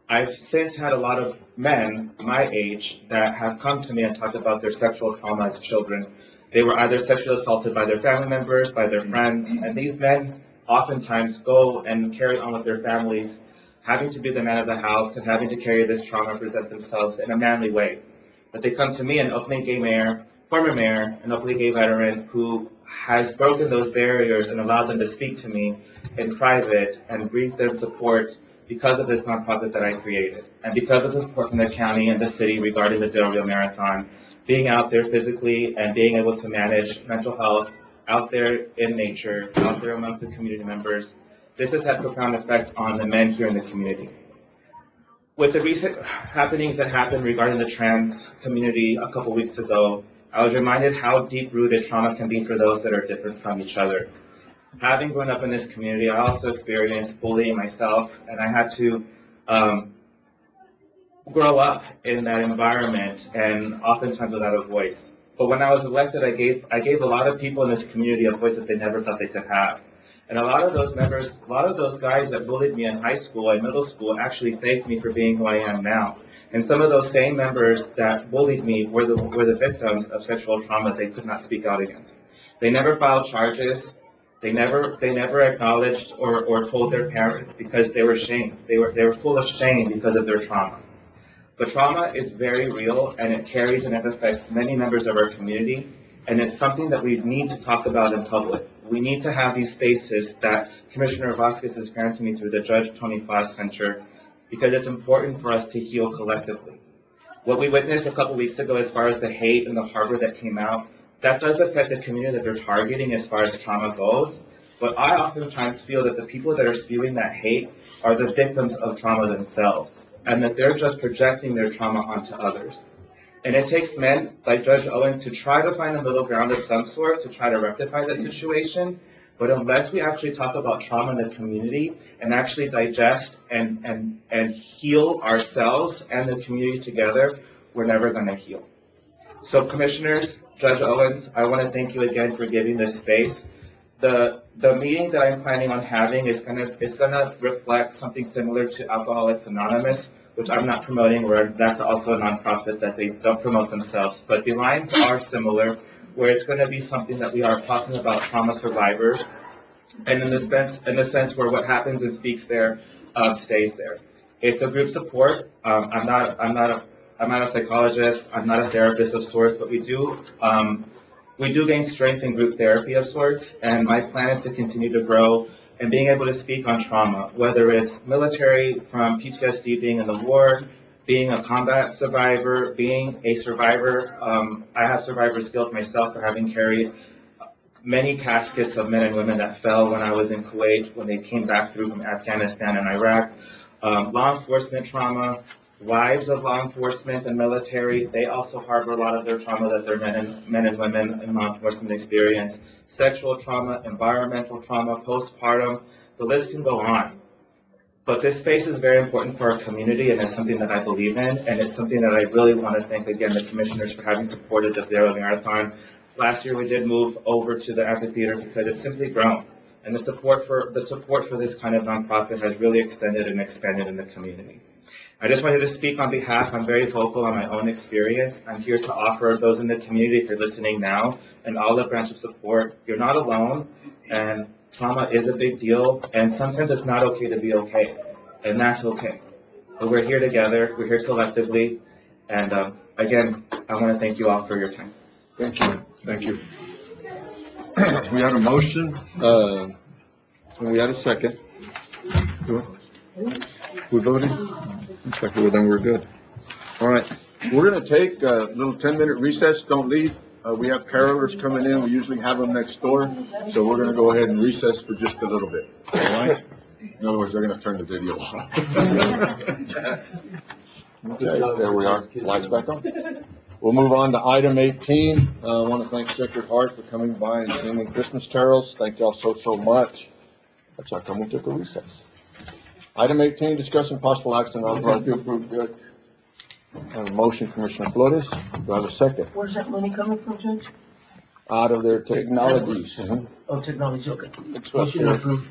I've since had a lot of men my age that have come to me and talked about their sexual trauma as children. They were either sexually assaulted by their family members, by their friends, and these men oftentimes go and carry on with their families, having to be the man of the house and having to carry this trauma and present themselves in a manly way. But they come to me, an openly gay mayor, former mayor, an openly gay veteran who has broken those barriers and allowed them to speak to me in private and brings them support because of this nonprofit that I created. And because of the support from the county and the city regarding the Del Rio Marathon, being out there physically and being able to manage mental health out there in nature, out there amongst the community members, this has had a profound effect on the men here in the community. With the recent happenings that happened regarding the trans community a couple weeks ago, I was reminded how deep-rooted trauma can be for those that are different from each other. Having grown up in this community, I also experienced bullying myself, and I had to grow up in that environment and oftentimes without a voice. But when I was elected, I gave a lot of people in this community a voice that they never thought they could have. And a lot of those members, a lot of those guys that bullied me in high school and middle school actually thanked me for being who I am now. And some of those same members that bullied me were the victims of sexual trauma they could not speak out against. They never filed charges. They never acknowledged or told their parents because they were ashamed. They were full of shame because of their trauma. But trauma is very real, and it carries and it affects many members of our community, and it's something that we need to talk about in public. We need to have these spaces that Commissioner Vasquez is granting me through the Judge Tony Foss Center, because it's important for us to heal collectively. What we witnessed a couple weeks ago as far as the hate and the harbor that came out, that does affect the community that they're targeting as far as trauma goes. But I oftentimes feel that the people that are spewing that hate are the victims of trauma themselves, and that they're just projecting their trauma onto others. And it takes men like Judge Owens to try to find a middle ground of some sort to try to rectify that situation. But unless we actually talk about trauma in the community and actually digest and heal ourselves and the community together, we're never going to heal. So Commissioners, Judge Owens, I want to thank you again for giving this space. The meeting that I'm planning on having is gonna reflect something similar to Alcoholics Anonymous, which I'm not promoting, where that's also a nonprofit that they don't promote themselves. But the lines are similar, where it's going to be something that we are talking about trauma survivors, and in the sense where what happens and speaks there stays there. It's a group support. I'm not a psychologist. I'm not a therapist of sorts, but we do gain strength in group therapy of sorts, and my plan is to continue to grow and being able to speak on trauma, whether it's military from PTSD being in the war, being a combat survivor, being a survivor. I have survivor's guilt myself for having carried many caskets of men and women that fell when I was in Kuwait, when they came back through from Afghanistan and Iraq. Law enforcement trauma, wives of law enforcement and military, they also harbor a lot of their trauma that their men and women in law enforcement experience. Sexual trauma, environmental trauma, postpartum, the list can go on. But this space is very important for our community, and it's something that I believe in, and it's something that I really want to thank again the commissioners for having supported the Vero Marathon. Last year we did move over to the amphitheater because it's simply grown, and the support for this kind of nonprofit has really extended and expanded in the community. I just wanted to speak on behalf. I'm very vocal on my own experience. I'm here to offer those in the community, if you're listening now, an olive branch of support. You're not alone, and trauma is a big deal, and sometimes it's not okay to be okay, and that's okay. But we're here together, we're here collectively, and again, I want to thank you all for your time. Thank you. Thank you. We had a motion, and we had a second. We voted? Looks like then we're good. All right. We're going to take a little 10-minute recess. Don't leave. We have carolers coming in. We usually have them next door. So we're going to go ahead and recess for just a little bit. All right? In other words, they're going to turn the video off. Okay, there we are. Lights back on. We'll move on to item 18. I want to thank Shepherd Hart for coming by and singing Christmas carols. Thank y'all so much. That's how come we took a recess. Item 18, discussion possible action on authority to approve good. I have a motion, Commissioner Flores. Do I have a second? Where's that money coming from, Judge? Out of their technologies. Oh, technology, okay. Motion Motion to approve.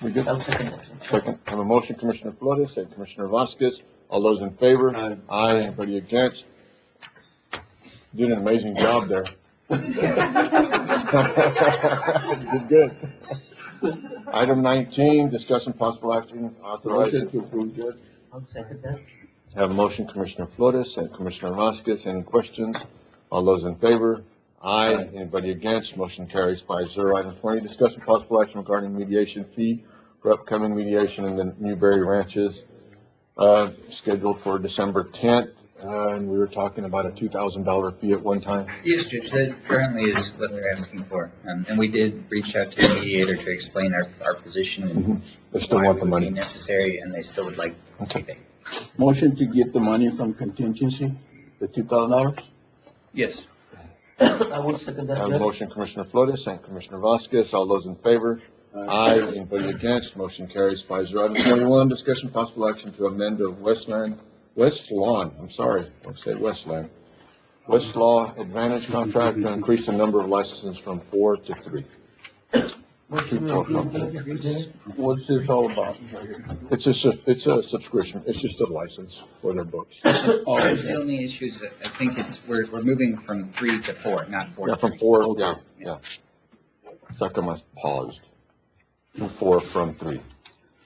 We good? I'll second that. Second. I have a motion, Commissioner Flores and Commissioner Vasquez. All those in favor? Aye. Anybody against? Doing an amazing job there. Good. Item 19, discussion possible action authorizing to approve good. I'll second that. I have a motion, Commissioner Flores and Commissioner Vasquez. Any questions? All those in favor? Aye. Anybody against? Motion carries 5-0. Item 20, discussion possible action regarding mediation fee for upcoming mediation in the Newberry Ranches, scheduled for December 10th. And we were talking about a $2,000 fee at one time. Yes, Judge, that currently is what they're asking for. And we did reach out to the mediator to explain our position and They still want the why it would money. be necessary, and they still would like to pay. Motion to get the money from contingency, the $2,000? Yes. I will second I that, have a Judge. motion, Commissioner Flores and Commissioner Vasquez. All those in favor? Aye. Anybody against? Motion carries 5-0. Item 21, discussion possible action to amend the West Lawn, I'm sorry, I say Westland. Westlaw Advantage contract to increase the number of licenses from 4 to 3. Motion to approve, Judge, is presented. What's this all about? It's a subscription. It's just a license for their books. The only issue is that I think it's, we're moving from 3 to 4, not 4 Yeah, to from 3. 4, yeah. It's like I paused. From 4 from 3.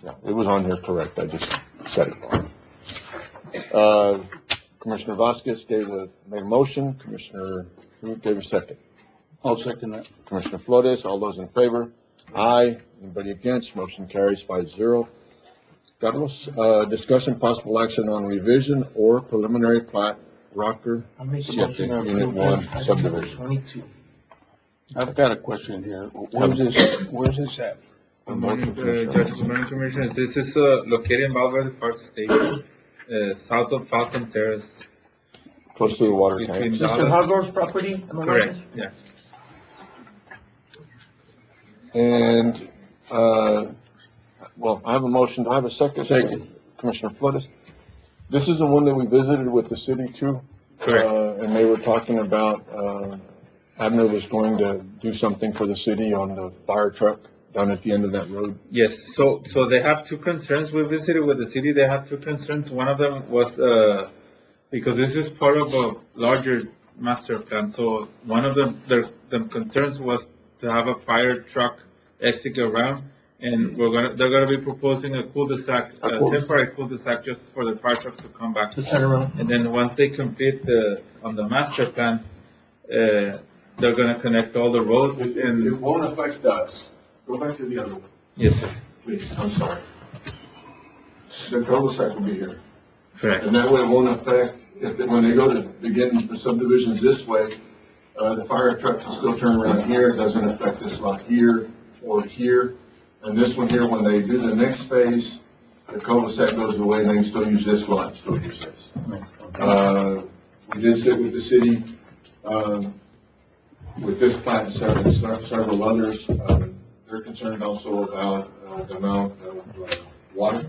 Yeah, it was on here correct. I just said it wrong. Commissioner Vasquez made a motion. Commissioner, who gave a second? I'll second that. Commissioner Flores, all those in favor? Aye. Anybody against? Motion carries 5-0. Carlos, discussion possible action on revision or preliminary plat, Rocker I'll make a Siete, motion to Unit approve, 1 Judge, item number subdivision. 22. I've got a question here. Where's this at? Good morning, Judge, good morning, Commissioners. This is located in Valverde Park State, south of Falcon Terrace. Close to the water Between tank. Mr. Hargrove property, am I right? Correct, yeah. And, well, I have a motion. Do I have a second? Second. Commissioner Flores. This is the one that we visited with the city too. Correct. And they were talking about, Abner was going to do something for the city on the fire truck down at the end of that road. Yes, so they have two concerns. We visited with the city. They have two concerns. One of them was, because this is part of a larger master plan. So one of them, their concerns was to have a fire truck exit around. And they're gonna be proposing a cul-de-sac, a temporary cul-de-sac just for the fire truck to come back. To turn around. And then once they complete on the master plan, they're gonna connect all the roads and. It won't affect us. Go back to the other one, Yes, sir. please. I'm sorry. The cul-de-sac will be here. Correct. And that way it won't affect, when they go to begin the subdivisions this way, the fire truck can still turn around here. It doesn't affect this lot here or here. And this one here, when they do the next phase, the cul-de-sac goes away and they can still use this lot, still use this. We did sit with the city, with this plat and several others. They're concerned also about, the amount of, water,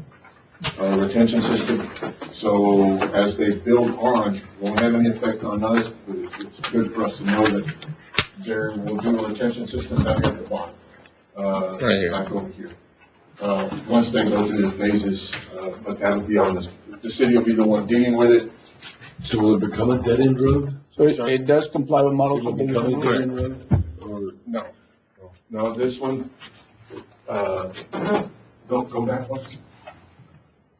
retention system. So as they build on, it won't have any effect on us, but it's good for us to know that there will do a retention system down here at the bottom. Right here. Back over here. Once they go through the phases, but that'll be on the city will be the one dealing with it. So will it become a dead-end road? So it does comply with model It will become a dead-end road? Or, No, this one, don't go back one.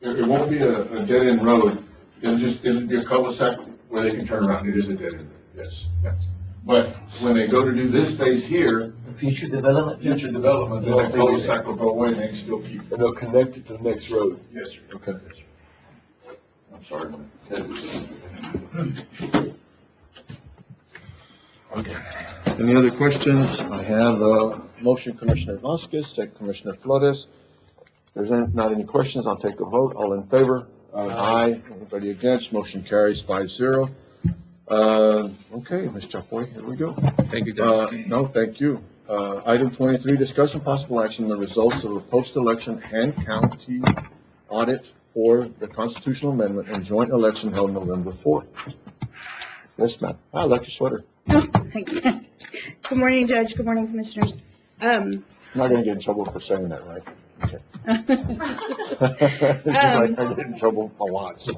It won't be a dead-end road. It'll be a cul-de-sac where they can turn around. It is a dead-end, yes. But when they go to do this phase here, Future development. then the cul-de-sac will go away and they can still keep. and they'll connect it to the next road? Yes, sir. Okay. I'm sorry, man. Okay. Any other questions? I have a motion, Commissioner Vasquez, second Commissioner Flores. If there's not any questions, I'll take a vote. All in favor? Aye. Anybody against? Motion carries 5-0. Okay, Ms. Chapoy, here we go. Thank you, Judge. No, thank you. Item 23, discussion possible action on the results of the post-election and county audit for the constitutional amendment and joint election held November 4th. Yes, ma'am. I like your sweater. Thanks. Good morning, Judge. Good morning, Commissioners. I'm not gonna get in trouble for saying that, right? Okay. I get in trouble a lot, so.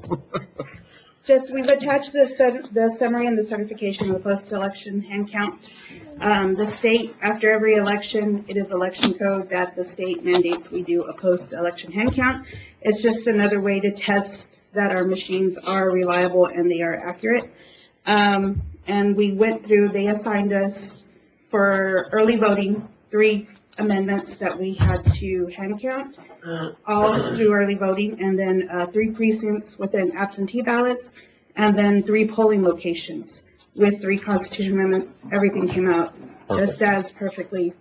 Just, we've attached the summary and the certification of the post-election hand count. The state, after every election, it is election code that the state mandates we do a post-election hand count. It's just another way to test that our machines are reliable and they are accurate. And we went through, they assigned us for early voting, 3 amendments that we had to hand count, all through early voting, and then 3 precincts within absentee ballots, and then 3 polling locations with 3 constitutional amendments. Everything came out just as perfectly.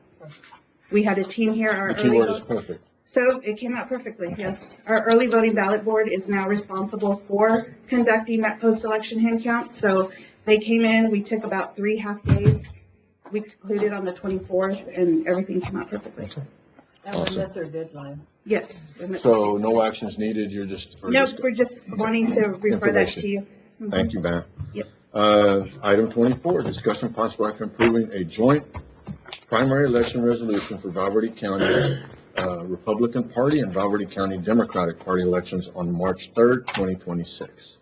We had a team here. Our The keyword is perfect. So it came out perfectly, yes. Our early voting ballot board is now responsible for conducting that post-election hand count. So They came in, we took about 3 half days. We concluded on the 24th, and everything came out perfectly. And we met their deadline. Yes. we met- So no actions needed, you're just. No, we're just wanting to refer that to you. Mhm. Thank you, ma'am. Yep. Item 24, discussion possible action approving a joint primary election resolution for Valverde County Republican Party and Valverde County Democratic Party elections on March 3rd, 2026.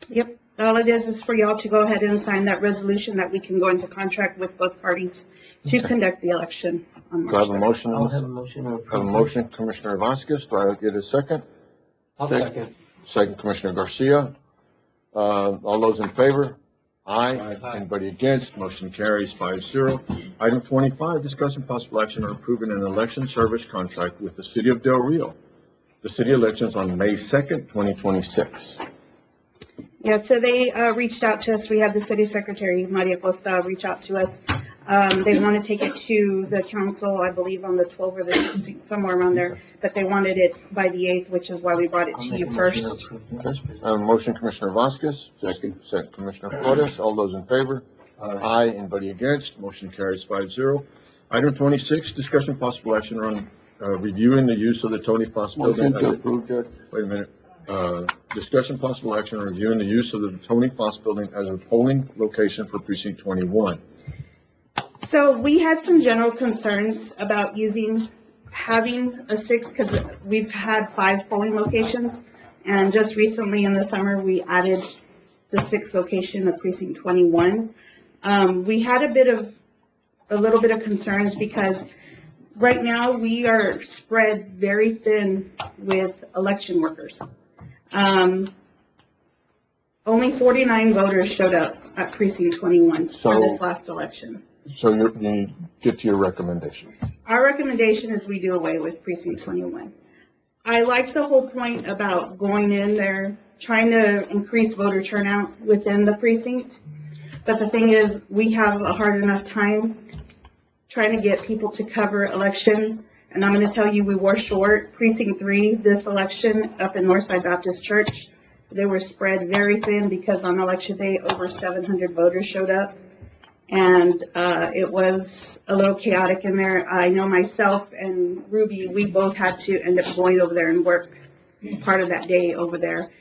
Yep, all it is for y'all to go ahead and sign that resolution that we can go into contract with both parties to Okay. conduct the election on Do I March have a 3rd. motion? I'll have a motion to Have a approve. motion, Commissioner Vasquez. Do I get a second? I'll second. Second, Commissioner Garcia. All those in favor? Aye. Anybody against? Motion carries 5-0. Item 25, discussion possible action on approving an election service contract with the City of Del Rio. The city elections on May 2nd, 2026. Yeah, so they reached out to us. We had the city secretary, Maria Costa, reach out to us. They want to take it to the council, I believe, on the 12th or the 16th, somewhere around there. But they wanted it by the 8th, which is why we brought it I'll to make you a motion first. to approve. Okay. I have a motion, Commissioner Vasquez. Second. Second, Commissioner Flores. All those in favor? Aye. Anybody against? Motion carries 5-0. Item 26, discussion possible action on reviewing the use of the Tony Foss building. Motion to approve, Judge. Wait a minute. Discussion possible action on reviewing the use of the Tony Foss building as a polling location for precinct 21. So we had some general concerns about having a 6, because we've had 5 polling locations. And just recently in the summer, we added the 6th location of precinct 21. We had a little bit of concerns because right now we are spread very thin with election workers. Only 49 voters showed up at precinct 21 for So- this last election. So you get to your recommendation. Our recommendation is we do away with precinct 21. I like the whole point about going in there, trying to increase voter turnout within the precinct. But the thing is, we have a hard enough time trying to get people to cover election. And I'm gonna tell you, we were short. Precinct 3, this election up in Northside Baptist Church, they were spread very thin because on election day, over 700 voters showed up. And it was a little chaotic in there. I know myself and Ruby, we both had to end up going over there and work part of that day over there.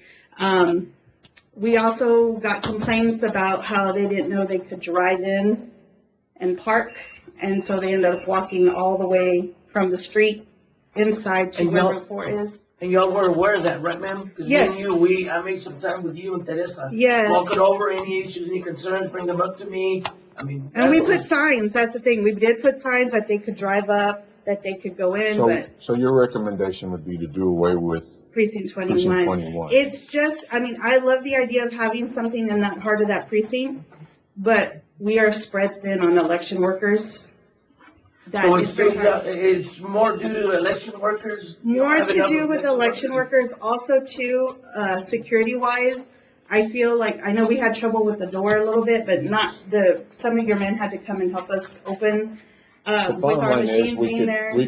We also got complaints about how they didn't know they could drive in and park. And so they ended up walking all the way from the street inside to And where y'all- Route 4 is. And y'all were aware of that, right, ma'am? 'Cause me Yes. and you, I made some time with you and Teresa. Yes. Walk it over, any issues, any concerns, bring them up to me. I mean. And we that's what- put signs, that's the thing. We did put signs that they could drive up, that they could go in, but So your recommendation would be to do away with precinct precinct 21. 21. It's just, I mean, I love the idea of having something in that heart of that precinct, but we are spread thin on election workers. That So is it's more due to election workers? You don't more have to enough do with election workers, also too, security wise. I feel like, I know we had trouble with the door a little bit, but some of your men had to come and help us open, The with bottom our line is, machines being there. we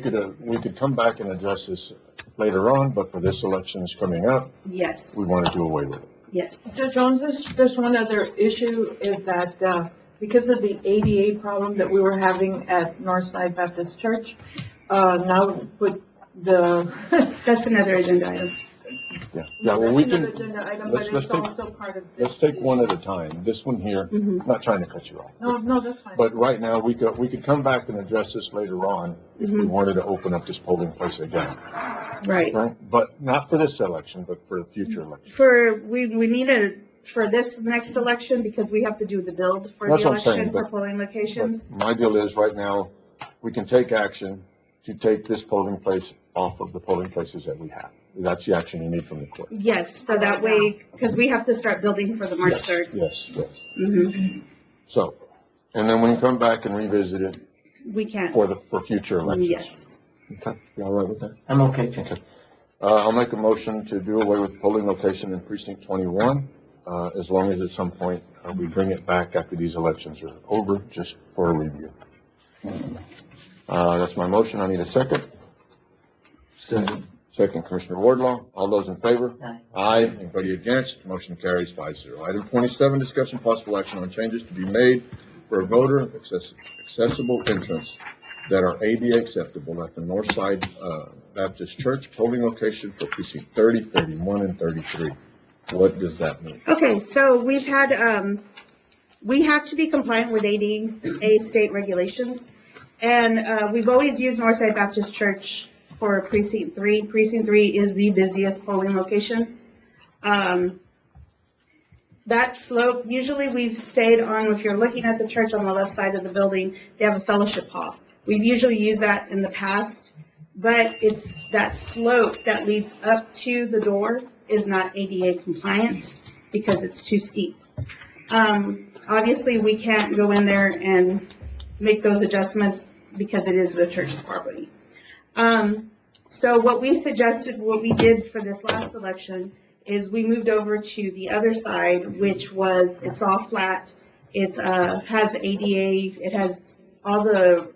could come back and address this later on, but for this election is coming up, Yes, we want to do away with it. yes. Judge Jones, there's one other issue, is that, because of the ADA problem that we were having at Northside Baptist Church, now with the. That's another agenda item. Yeah, well, we That's can, another agenda item, let's- but let's it's take- also part of this. let's take one at a time. This one here, Mhm. I'm not trying to cut you off. No, that's fine. But right now, we could come back and address this later on if we Mhm. wanted to open up this polling place again, Right. right? But not for this election, but for a future election. We need for this next election, because we have to do the build for That's the what I'm saying, election for but- polling locations. But my deal is, right now, we can take action to take this polling place off of the polling places that we have. That's the action you need from the court. Yes, so that way, because we have to start building for the March 3rd. Yes, yes. Mhm. So, and then we can come back and revisit it We can. for future elections. Yes. Okay, you all right with that? I'm okay, Judge. Okay. I'll make a motion to do away with polling location in precinct 21, as long as at some point we bring it back after these elections are over, just for a review. That's my motion. I need a second. Second. Second, Commissioner Wardlaw. All those in favor? Aye. Aye. Anybody against? Motion carries 5-0. Item 27, discussion possible action on changes to be made for a voter accessible entrance that are ADA acceptable at the Northside Baptist Church polling location for precinct 30, 31, and 33. What does that mean? Okay, so we've had, we have to be compliant with ADA state regulations. And, we've always used Northside Baptist Church for precinct 3. Precinct 3 is the busiest polling location. That slope, usually we've stayed on, if you're looking at the church on the left side of the building, they have a fellowship hall. We've usually used that in the past, but it's that slope that leads up to the door is not ADA compliant because it's too steep. Obviously, we can't go in there and make those adjustments because it is the church's property. So what we suggested, what we did for this last election is we moved over to the other side, which was, it's all flat. It has ADA, it has all the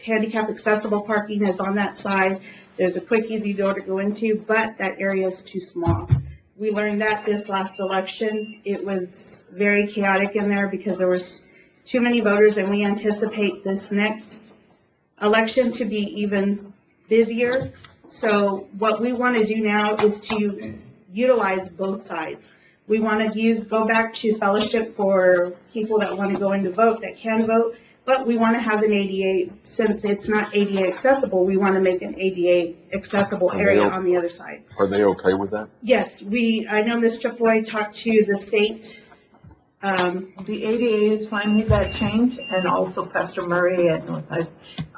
handicap accessible parking is on that side. There's a quick, easy door to go into, but that area is too small. We learned that this last election. It was very chaotic in there because there was too many voters, and we anticipate this next election to be even busier. So what we want to do now is to utilize both sides. We want to go back to fellowship for people that want to go in to vote, that can vote, but we want to have an ADA, since it's not ADA accessible, we want to make an ADA accessible area on the other side. Are they okay with that? Yes, I know Ms. Chapoy talked to the state. The ADA is fine with that change, and also Pastor Murray at Northside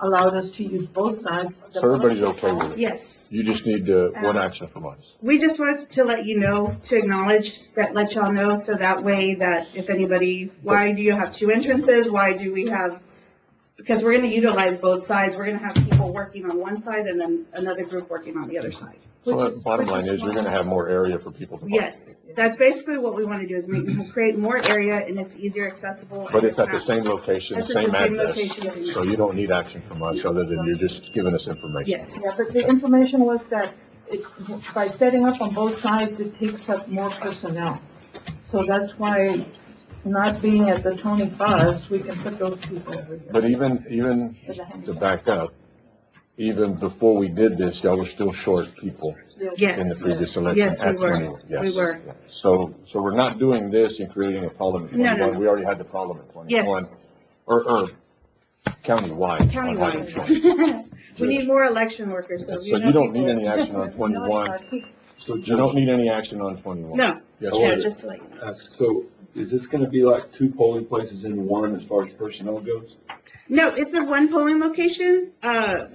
allowed us to use both sides. So everybody's okay with it? Yes. You just need one action from us. We just wanted to let you know, to acknowledge that, let y'all know, so that way that if anybody, why do you have two entrances? Why do we have, because we're going to utilize both sides. We're going to have people working on one side and then another group working on the other side. So the bottom line is you're going to have more area for people to park. Yes, that's basically what we want to do, is create more area and it's easier accessible. But it's at the same location, It's at same the same address. location. So you don't need action from us other than you're just giving us information. Yes. Yeah, but the information was that by setting up on both sides, it takes up more personnel. So that's why, not being at the Tony Buzz, we can put those people over here. But even to back up, even before we did this, y'all were still short people Yes. in the previous election. Yes, we at were. 21. Yes. We were. So we're not doing this and creating a problem at No, 21. no. We already had the problem at 21. Yes. Or countywide. on having Countywide. 20. We need more election workers, so. So you don't need any action on 21. So You don't need any action on 21. No. Yes, Yeah, sir. just to let you know. ask, so is this gonna be like two polling places in one as far as personnel goes? No, it's a one polling location.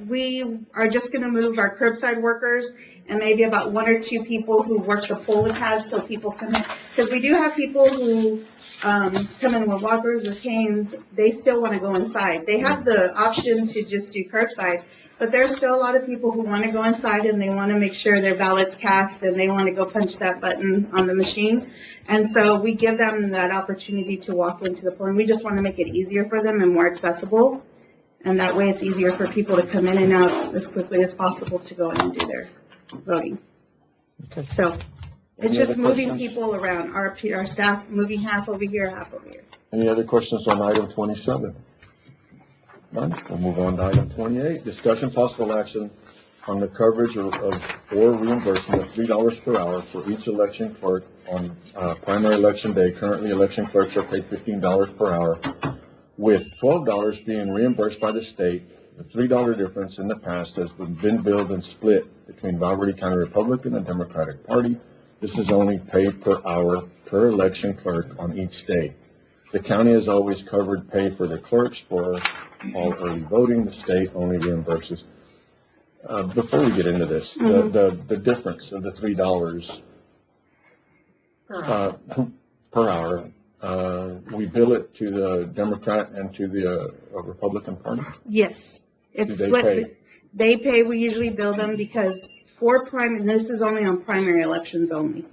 We are just gonna move our curbside workers and maybe about one or two people who work the polling pads, so people come in. Because we do have people who, come in with walkers, with canes, they still wanna go inside. They have the option to just do curbside, but there's still a lot of people who wanna go inside and they wanna make sure their ballot's cast and they wanna go punch that button on the machine. And so we give them that opportunity to walk into the polling. We just wanna make it easier for them and more accessible. And that way it's easier for people to come in and out as quickly as possible to go in and do their voting. So it's Any just other moving questions? people around, our staff moving half over here, half over here. Any other questions on item 27? None? We'll move on to item 28. Discussion possible action on the coverage or reimbursement of $3 per hour for each election clerk on primary election day. Currently, election clerks are paid $15 per hour, with $12 being reimbursed by the state. The $3 difference in the past has been billed and split between Valverde County Republican and Democratic Party. This is only paid per hour per election clerk on each day. The county has always covered pay for the clerks for all early voting. The state only reimburses. Before we get into this, the difference of the $3 per hour, we bill it to the Democrat and to the Republican Party? Yes. It's Do they what pay? they pay. We usually bill them because and this is only on primary elections only.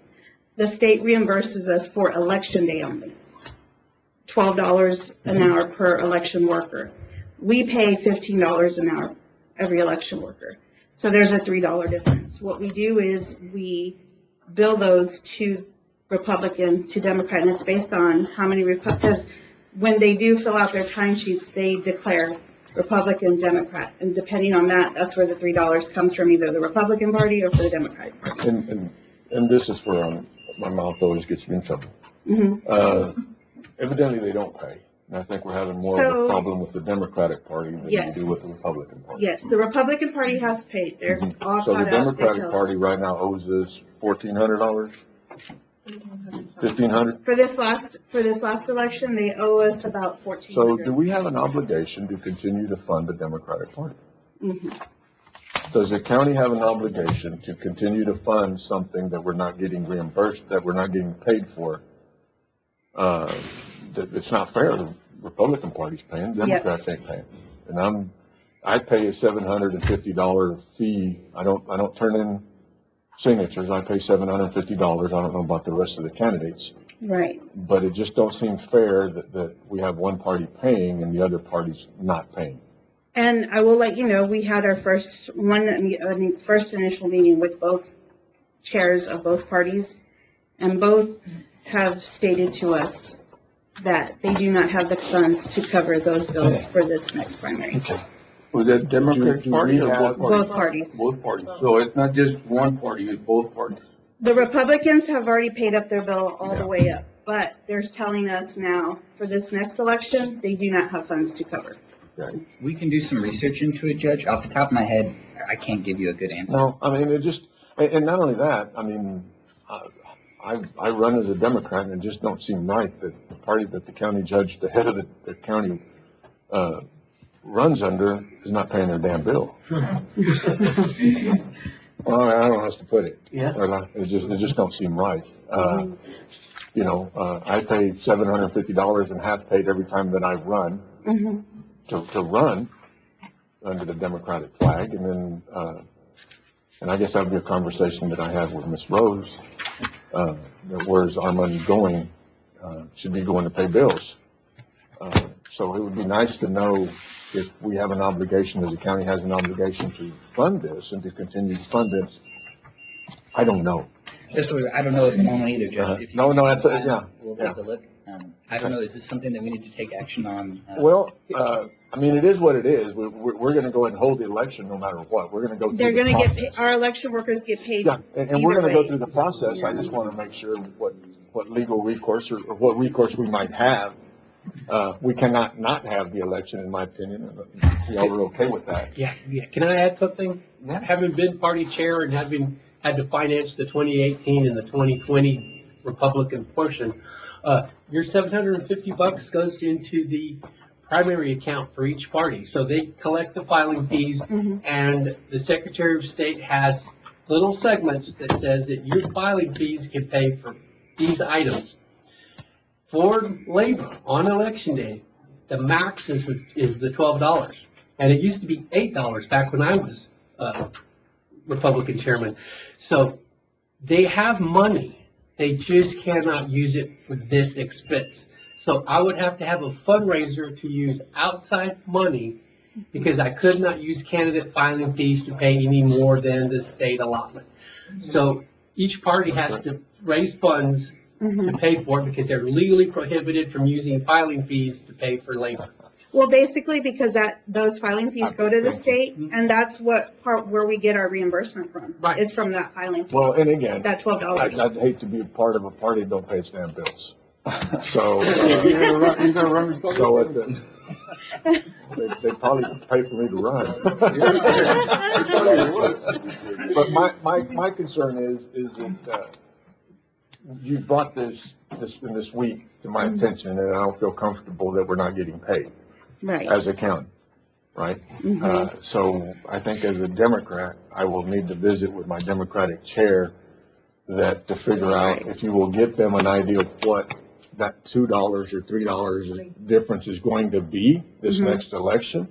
The state reimburses us for election day only. $12 an hour per election worker. We pay $15 an hour every election worker. So there's a $3 difference. What we do is we bill those to Republican, to Democrat, and it's based on how many because when they do fill out their timesheets, they declare Republican, Democrat, and depending on that, that's where the $3 comes from, either the Republican Party or for the Democratic Party. And this is where my mouth always gets me in trouble. Evidently, they don't pay. And I think we're having more of a problem with the Democratic Party than we do with the Republican Party. Yes, the Republican Party has paid. They're all So caught the up. Democratic Party right now owes us $1,400? $1,500? For this last election, they owe us about $1,400. So do we have an obligation to continue to fund the Democratic Party? Mhm. Does the county have an obligation to continue to fund something that we're not getting reimbursed, that we're not getting paid for? It's not fair. The Republican Party's paying, the Democrats ain't paying. And I pay a $750 fee. I don't turn in signatures. I pay $750. I don't know about the rest of the candidates. Right. But it just don't seem fair that we have one party paying and the other party's not paying. And I will let you know, we had our first initial meeting with both chairs of both parties, and both have stated to us that they do not have the funds to cover those bills for this next primary. Was that Democratic Party or both parties? Both parties. Both parties. So it's not just one party, it's both parties. The Republicans have already paid up their bill all the way up, but they're telling us now, for this next election, they do not have funds to cover. We can do some research into it, Judge. Off the top of my head, I can't give you a good answer. No, I mean, and not only that, I mean, I run as a Democrat, and it just don't seem right that the party that the county judge, the head of the county, runs under is not paying their damn bill. Well, I don't know how else to put it. Yeah. It just don't seem right. You know, I pay $750 and half paid every time that I run to run under the Democratic flag, and then and I guess that would be a conversation that I have with Ms. Rose. Where's our money going? Should be going to pay bills. So it would be nice to know if we have an obligation, as the county has an obligation to fund this and to continue to fund this. I don't know. I don't know at the moment either, Judge. If you- No, that's, yeah. We'll take a look. I don't know, is this something that we need to take action on? Well, I mean, it is what it is. We're going to go ahead and hold the election no matter what. We're going to go through They're the going to process. get, our election workers get paid. Yeah, and we're either going to go way. through the process. I just want to make sure what legal recourse or what recourse we might have. We cannot not have the election, in my opinion. Y'all are okay with that? Yeah. Can I add something? Having been party chair and having had to finance the 2018 and the 2020 Republican portion, your $750 goes into the primary account for each party. So they collect the filing fees, and the Secretary of State has little segments that says that your filing fees can pay for these items. For labor on election day, the max is the $12, and it used to be $8 back when I was Republican chairman. So they have money, they just cannot use it for this expense. So I would have to have a fundraiser to use outside money, because I could not use candidate filing fees to pay any more than the state allotment. So each party has to raise funds to pay for it, because they're legally prohibited from using filing fees to pay for labor. Well, basically, because those filing fees go to the state, and that's where we get our reimbursement from, is from that filing fee. Well, and again, That $12. I'd hate to be a part of a party that don't pay its damn bills. So, You're gonna run so they probably pay for me to run. But my concern is that you brought this week to my attention, and I don't feel comfortable that we're not getting paid as a county, right? So I think as a Democrat, I will need to visit with my Democratic chair to figure out if you will get them an idea of what that $2 or $3 difference is going to be this next election.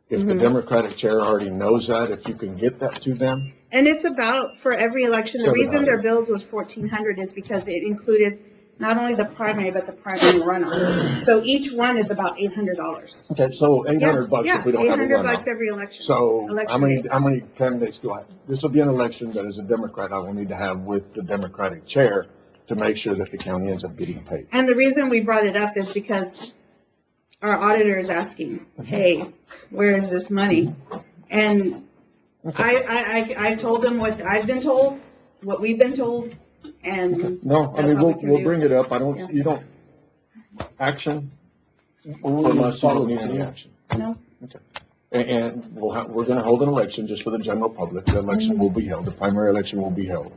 If the Democratic chair already knows that, if you can get that to them. And it's about, for every election, the reason their bills was $1,400 is because it included not only the primary, but the primary runoff. So each one is about $800. Okay, so $800 if we don't have a $800 runoff. every election. So, Election how many candidates do I, this will be an election that as a Democrat, I will need to have with the Democratic chair to make sure that the county ends up getting paid. And the reason we brought it up is because our auditor is asking, hey, where is this money? And I told them what I've been told, what we've been told, and. No, I that's mean, all we can we'll do. bring it up. Yeah. You don't, action? From us, You don't need any action. No. Okay. And we're gonna hold an election just for the general public. The election will be held, the primary election will be held.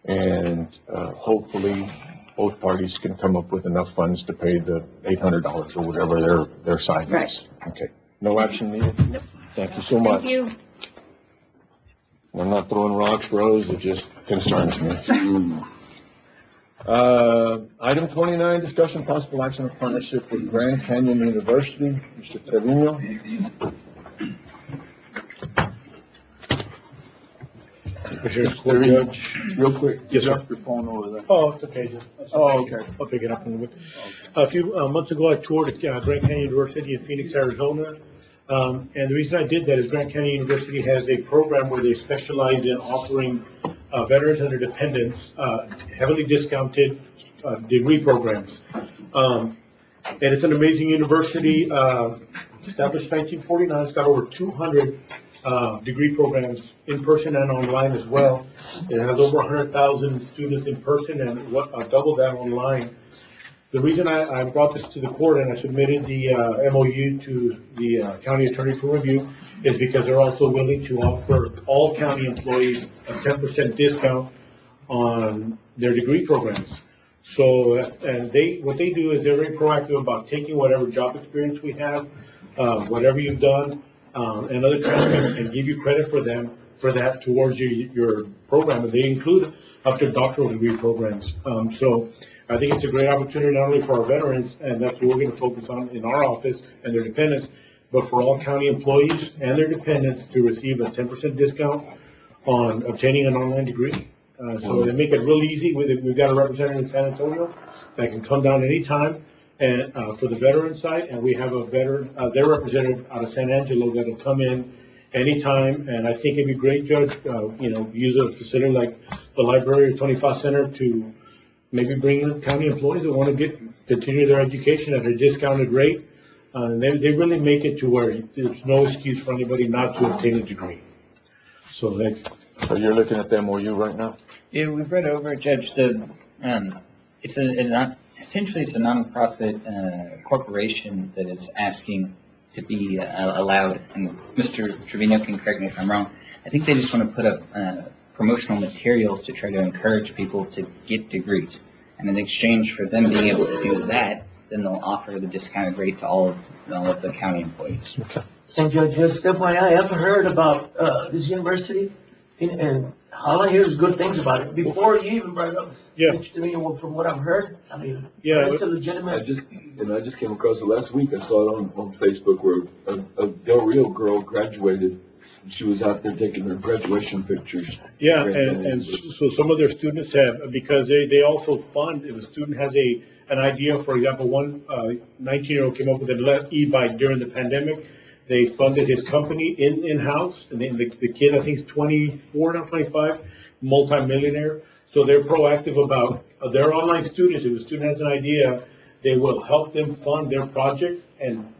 And, hopefully, both parties can come up with enough funds to pay the $800 or whatever their side is. Right. Okay. No action needed? Thank you so much. Thank you. I'm not throwing rocks, bros, it just concerns me. Item 29, discussion possible action of partnership with Grand Canyon University. Mr. Trevino. Commissioners, Court Judge. Real quick. Yes, sir. Drop your phone over there. Oh, it's okay, Judge. Oh, okay. I'll pick it up in a minute. A few months ago, I toured Grand Canyon University in Phoenix, Arizona. And the reason I did that is Grand Canyon University has a program where they specialize in offering veterans and their dependents heavily discounted degree programs. And it's an amazing university, established 1949. It's got over 200 degree programs in person and online as well. It has over 100,000 students in person and double that online. The reason I brought this to the court and I submitted the MOU to the county attorney for review is because they're also willing to offer all county employees a 10% discount on their degree programs. So, and what they do is they're very proactive about taking whatever job experience we have, whatever you've done, and other transcripts, and give you credit for that towards your program. And they include up to doctoral degree programs. So I think it's a great opportunity not only for our veterans, and that's what we're going to focus on in our office and their dependents, but for all county employees and their dependents to receive a 10% discount on obtaining an online degree. So they make it real easy. We've got a representative in San Antonio that can come down anytime and for the veteran side, and we have their representative out of San Angelo that'll come in anytime. And I think it'd be great, Judge, use a facility like the library or 25 Center to maybe bring in county employees that want to continue their education at a discounted rate. They really make it to where there's no excuse for anybody not to obtain a degree. So you're looking at the MOU right now? Yeah, we've read over it, Judge. Essentially it's a nonprofit corporation that is asking to be allowed, and Mr. Trevino can correct me if I'm wrong. I think they just want to put up promotional materials to try to encourage people to get degrees. And in exchange for them being able to do that, then they'll offer the discounted rate to all of the county employees. Okay. And Judge, just FYI, I've heard about this university, and all I hear is good things about it. Before you even brought it up, to me, from what I've heard, I mean, it's a legitimate. I just came across it last week. I saw it on Facebook where a Del Rio girl graduated. She was out there taking her graduation pictures. Yeah, and so some of their students have, because they also fund, if a student has an idea, for example, one 19-year-old came up with an e-bike during the pandemic. They funded his company in-house, and then the kid, I think, is 24 now, 25, multi-millionaire. So they're proactive about their online students. If a student has an idea, they will help them fund their project and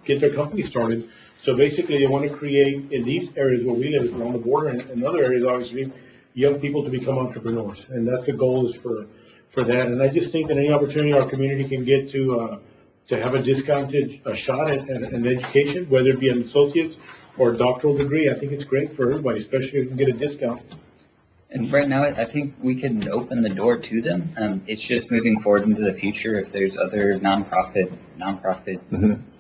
get their company started. So basically, they want to create, in these areas where we live, along the border, and in other areas, obviously, young people to become entrepreneurs. And that's the goal, is for that. And I just think that any opportunity our community can get to have a discounted shot at an education, whether it be an associate's or a doctoral degree, I think it's great for everybody, especially if you can get a discount. And right now, I think we can open the door to them. It's just moving forward into the future. If there's other nonprofit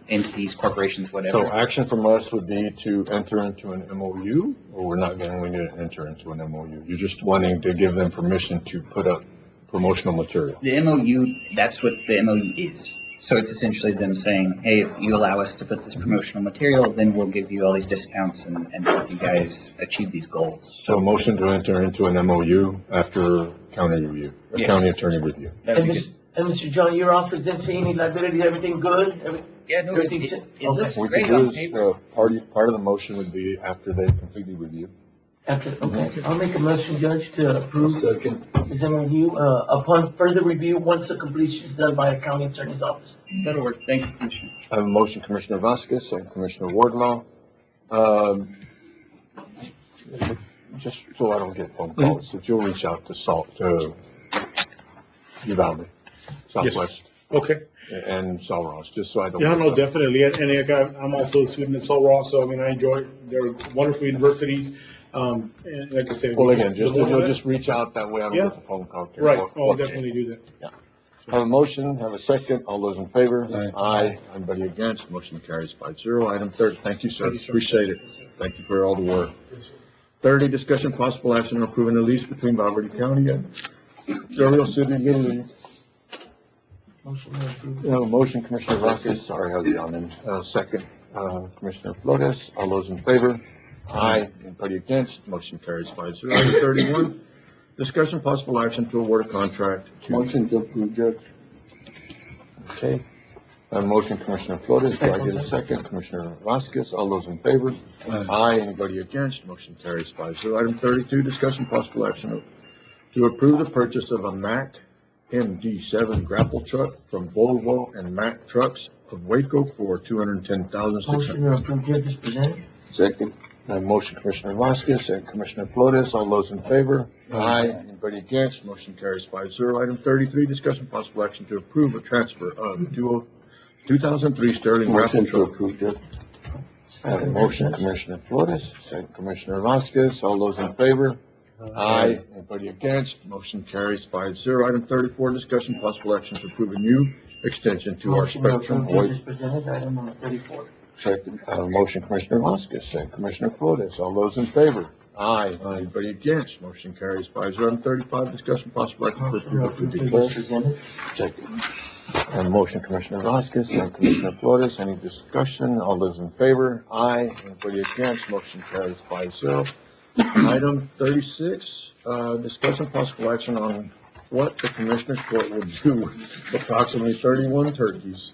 entities, corporations, whatever. So action from us would be to enter into an MOU, or we're not going to enter into an MOU? You're just wanting to give them permission to put up promotional material? The MOU, that's what the MOU is. So it's essentially them saying, hey, if you allow us to put this promotional material, then we'll give you all these discounts and help you guys achieve these goals. So a motion to enter into an MOU after county review, Yeah. county attorney review. That'd And be Mr. good. and Mr. John, your office didn't see any liability, everything good? Yeah, no, Everything it set? looks We great could on do paper. is, part of the motion would be after they completely review. Okay, I'll make a motion, Judge, to approve Second. this MOU, upon further review, once the completion is done by a county attorney's office. That'll work. Thank you, Commissioner. I have a motion, Commissioner Vasquez and Commissioner Wardlaw. Just so I don't get phone calls, if you'll reach out to Uvalde, Southwest, Okay. and Sul Ross, just so I don't. Yeah, no, definitely. And like, I'm also a student at Sul Ross, so I mean, I enjoy, they're wonderful universities. And like I said. Well, again, the more you'll that- just reach out, that way I don't Yeah. get the phone call. Right, I'll definitely do that. Have a motion, have a second, all those in favor? Aye. Anybody against? Motion carries 5-0. Item 30, thank you, sir, Thank you, sir. appreciate it. Thank you for all the work. 30, discussion possible action on approving a lease between Valverde County and Del Rio City Little League. Motion to approve. We have a motion, Commissioner Vasquez, sorry, I was on him. Second, Commissioner Flores, all those in favor? Aye. Anybody against? Motion carries 5-0. Item 31, discussion possible action to award a contract to. Motion to approve, Judge. Okay. A motion, Commissioner Flores, do I get a second? Commissioner Vasquez, all those in favor? Aye. Anybody against? Motion carries 5-0. Item 32, discussion possible action to approve the purchase of a Mack MD7 grapple truck from Volvo and Mack Trucks of Waco for $210,600. Motion to approve, Judge, is presented. Second. Motion, Commissioner Vasquez and Commissioner Flores, all those in favor? Aye. Anybody against? Motion carries 5-0. Item 33, discussion possible action to approve a transfer of 2003 Sterling grapple truck. Have a motion, Commissioner Flores, second Commissioner Vasquez, all those in favor? Aye. Anybody against? Motion carries 5-0. Item 34, discussion possible action to approve a new extension to our Motion to Spectrum approve, Judge, voice. is presented, item number 34. Second, motion, Commissioner Vasquez, second Commissioner Flores, all those in favor? Aye. Anybody against? Motion carries 5-0. Item 35, discussion possible action to Motion to approve approve, to Judge, declare. is presented. Second. Motion, Commissioner Vasquez, second Commissioner Flores, any discussion? All those in favor? Aye. Anybody against? Motion carries 5-0. Item 36, discussion possible action on what the Commissioners Court will do with approximately 31 turkeys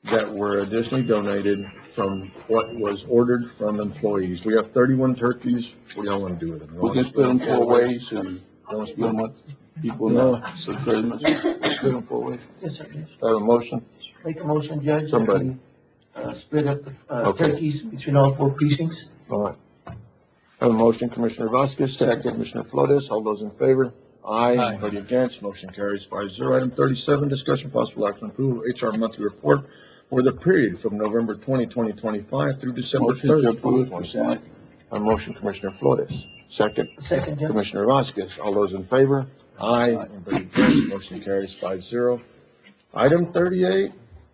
that were additionally donated from what was ordered from employees. We have 31 turkeys. What do y'all want to do with them? We can split them 4 ways and split them with people No. now. So pretty much split them 4 ways. Yes, sir, Judge. Have a motion? Make a motion, Judge. that Somebody. we, Split up the Okay. turkeys between all 4 precincts. All right. Have a motion, Commissioner Vasquez, second Commissioner Flores, all those in favor? Aye. Anybody against? Motion carries 5-0. Item 37, discussion possible action approval HR monthly report for the period from November 20, 2025 through December Motion 30, to approve, 2025. A motion, Commissioner Flores, second Second, Judge. Commissioner Vasquez, all those in favor? Aye. Anybody against? Motion carries 5-0. Item 38,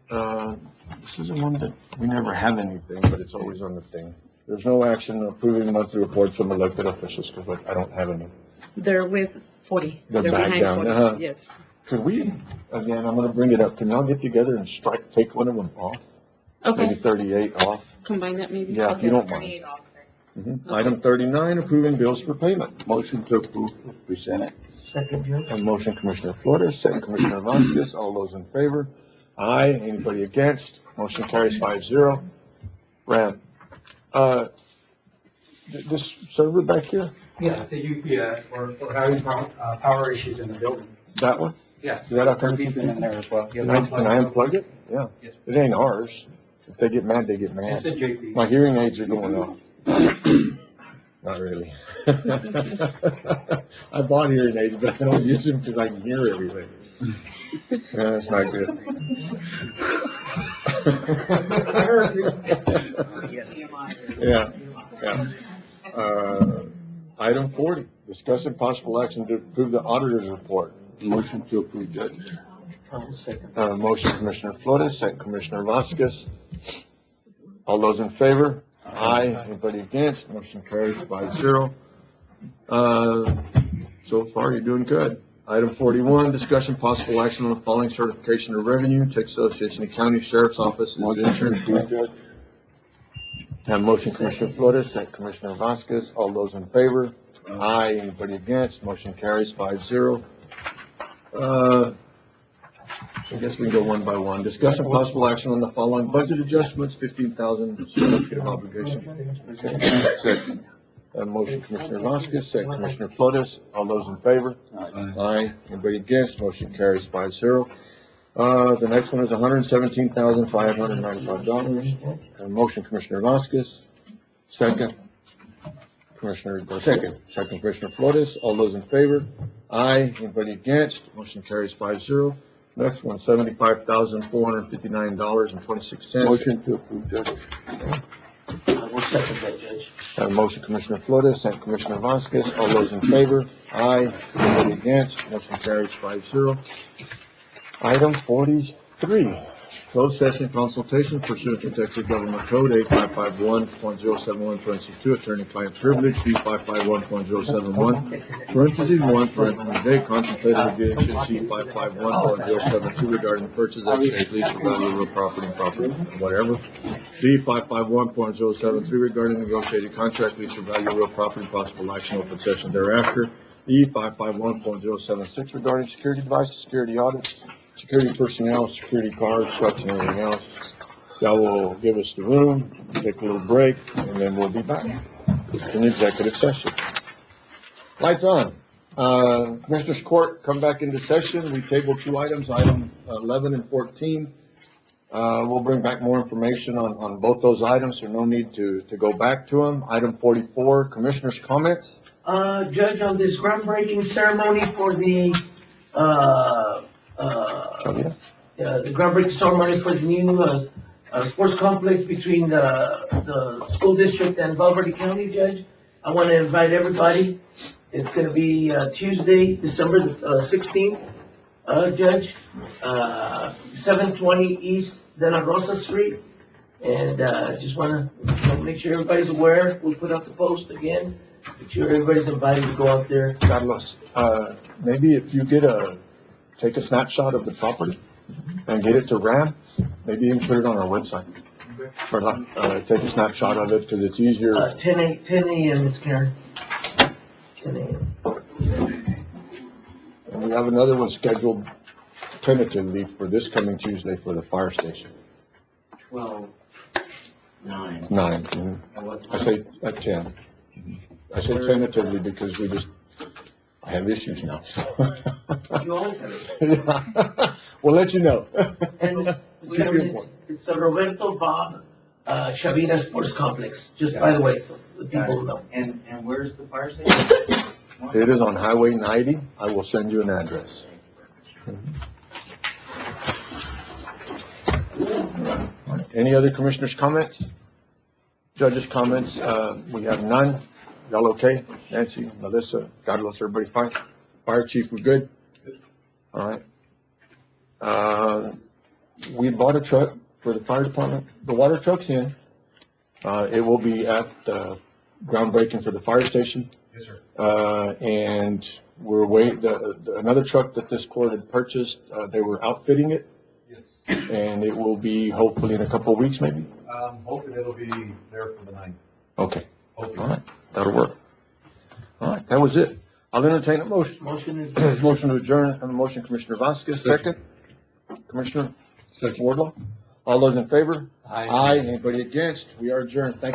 this is the one that we never have anything, but it's always on the thing. There's no action approving monthly reports from elected officials, because I don't have any. They're with 40. They're back behind down, 40. uh-huh. Yes. Could we, again, I'm gonna bring it up, can y'all get together and take one of them off? Maybe Okay, 38 off? combine that maybe? Yeah, if you don't mind. Item 39, approving bills for payment. Motion to approve, presented. Second, Judge. A motion, Commissioner Flores, second Commissioner Vasquez, all those in favor? Aye. Anybody against? Motion carries 5-0. Ram, this server back here, Yeah, it's a UPS. We're having power issues in the building. that one? Yes. Is that our company? Beeping in there as well. Can I unplug it? Yeah. Yes. It ain't ours. If they get mad, they get mad. It's a JP. My hearing aids are going off. Not really. I bought hearing aids, but I don't use them because I can hear everything. Yeah, that's not good. Yes. Yeah, yeah. Item 40, discussing possible action to approve the auditor's report. Motion to approve, Judge. Second. Motion, Commissioner Flores, second Commissioner Vasquez. All those in favor? Aye. Anybody against? Motion carries 5-0. So far, you're doing good. Item 41, discussion possible action on the following certification of revenue, Texas Association of County Sheriff's Office and Insurance Group. Have motion Commissioner Flores, second Commissioner Vasquez. All those in favor? Aye. Anybody against? Motion carries 5-0. I guess we can go one by one. Discussion possible action on the following budget adjustments, 15,000 certificate of obligation. Second. Motion Commissioner Vasquez, second Commissioner Flores. All those in favor? Aye. Anybody against? Motion carries 5-0. The next one is $117,595. Motion Commissioner Vasquez, second Commissioner Flores. All those in favor? Aye. Anybody against? Motion carries 5-0. Next one, $75,459.26. Motion to approve, Judge. I will second that, Judge. Have a motion Commissioner Flores, second Commissioner Vasquez. All those in favor? Aye. Anybody against? Motion carries 5-0. Item 43, closed session consultation pursuant to Texas Government Code A551.071, attorney-client privilege, B551.071, parentheses 1, parentheses A, contemplated litigation, C551.072 regarding the purchase, exchange, lease, or value of real property and property, whatever. B551.073 regarding negotiated contract, lease, or value of real property, possible action or possession thereafter. E551.076 regarding security devices, security audits, security personnel, security cards, trucks, and everything else. That will give us the room, take a little break, and then we'll be back in executive session. Lights on. Commissioners Court, come back into session. We tabled two items, item 11 and 14. We'll bring back more information on both those items, so no need to go back to them. Item 44, Commissioners' comments. Judge, on this groundbreaking ceremony for the groundbreaking ceremony for the new sports complex between the school district and Valverde County, Judge, I want to invite everybody. It's going to be Tuesday, December 16th, Judge, 720 East De La Rosa Street. And just want to make sure everybody's aware. We'll put up the post again. Make sure everybody's invited to go out there. Carlos, maybe if you take a snapshot of the property and get it to RAM, maybe you can put it on our website. Or take a snapshot of it because it's easier. 10 a.m., Ms. Karen. 10 a.m. And we have another one scheduled tentatively for this coming Tuesday for the fire station. 12, 9. 9. I say at 10. I say tentatively because I have issues now. So. You always have it. We'll let you know. And it's a Roberto Bob Shavina Sports Complex, just by the way, so the people know. And where's the fire station? It is on Highway 90. I will send you an address. Any other commissioners' comments? Judges' comments? We have none. Y'all okay? Nancy, Melissa, Carlos, everybody fine? Fire chief, we good? All right. We bought a truck for the fire department. The water truck's in. It will be at the groundbreaking for the fire station. Yes, sir. And we're waiting, another truck that this court had purchased, they were outfitting it. Yes. And it will be hopefully in a couple of weeks, maybe? Hoping it'll be there for the 9th. Okay. Hopefully. All right. That'll work. All right. That was it. I'll entertain a motion. Motion To adjourn. And a motion, Commissioner Vasquez. Second. Commissioner Wardlaw. All those in favor? Aye. Anybody against? We are adjourned. Thank you.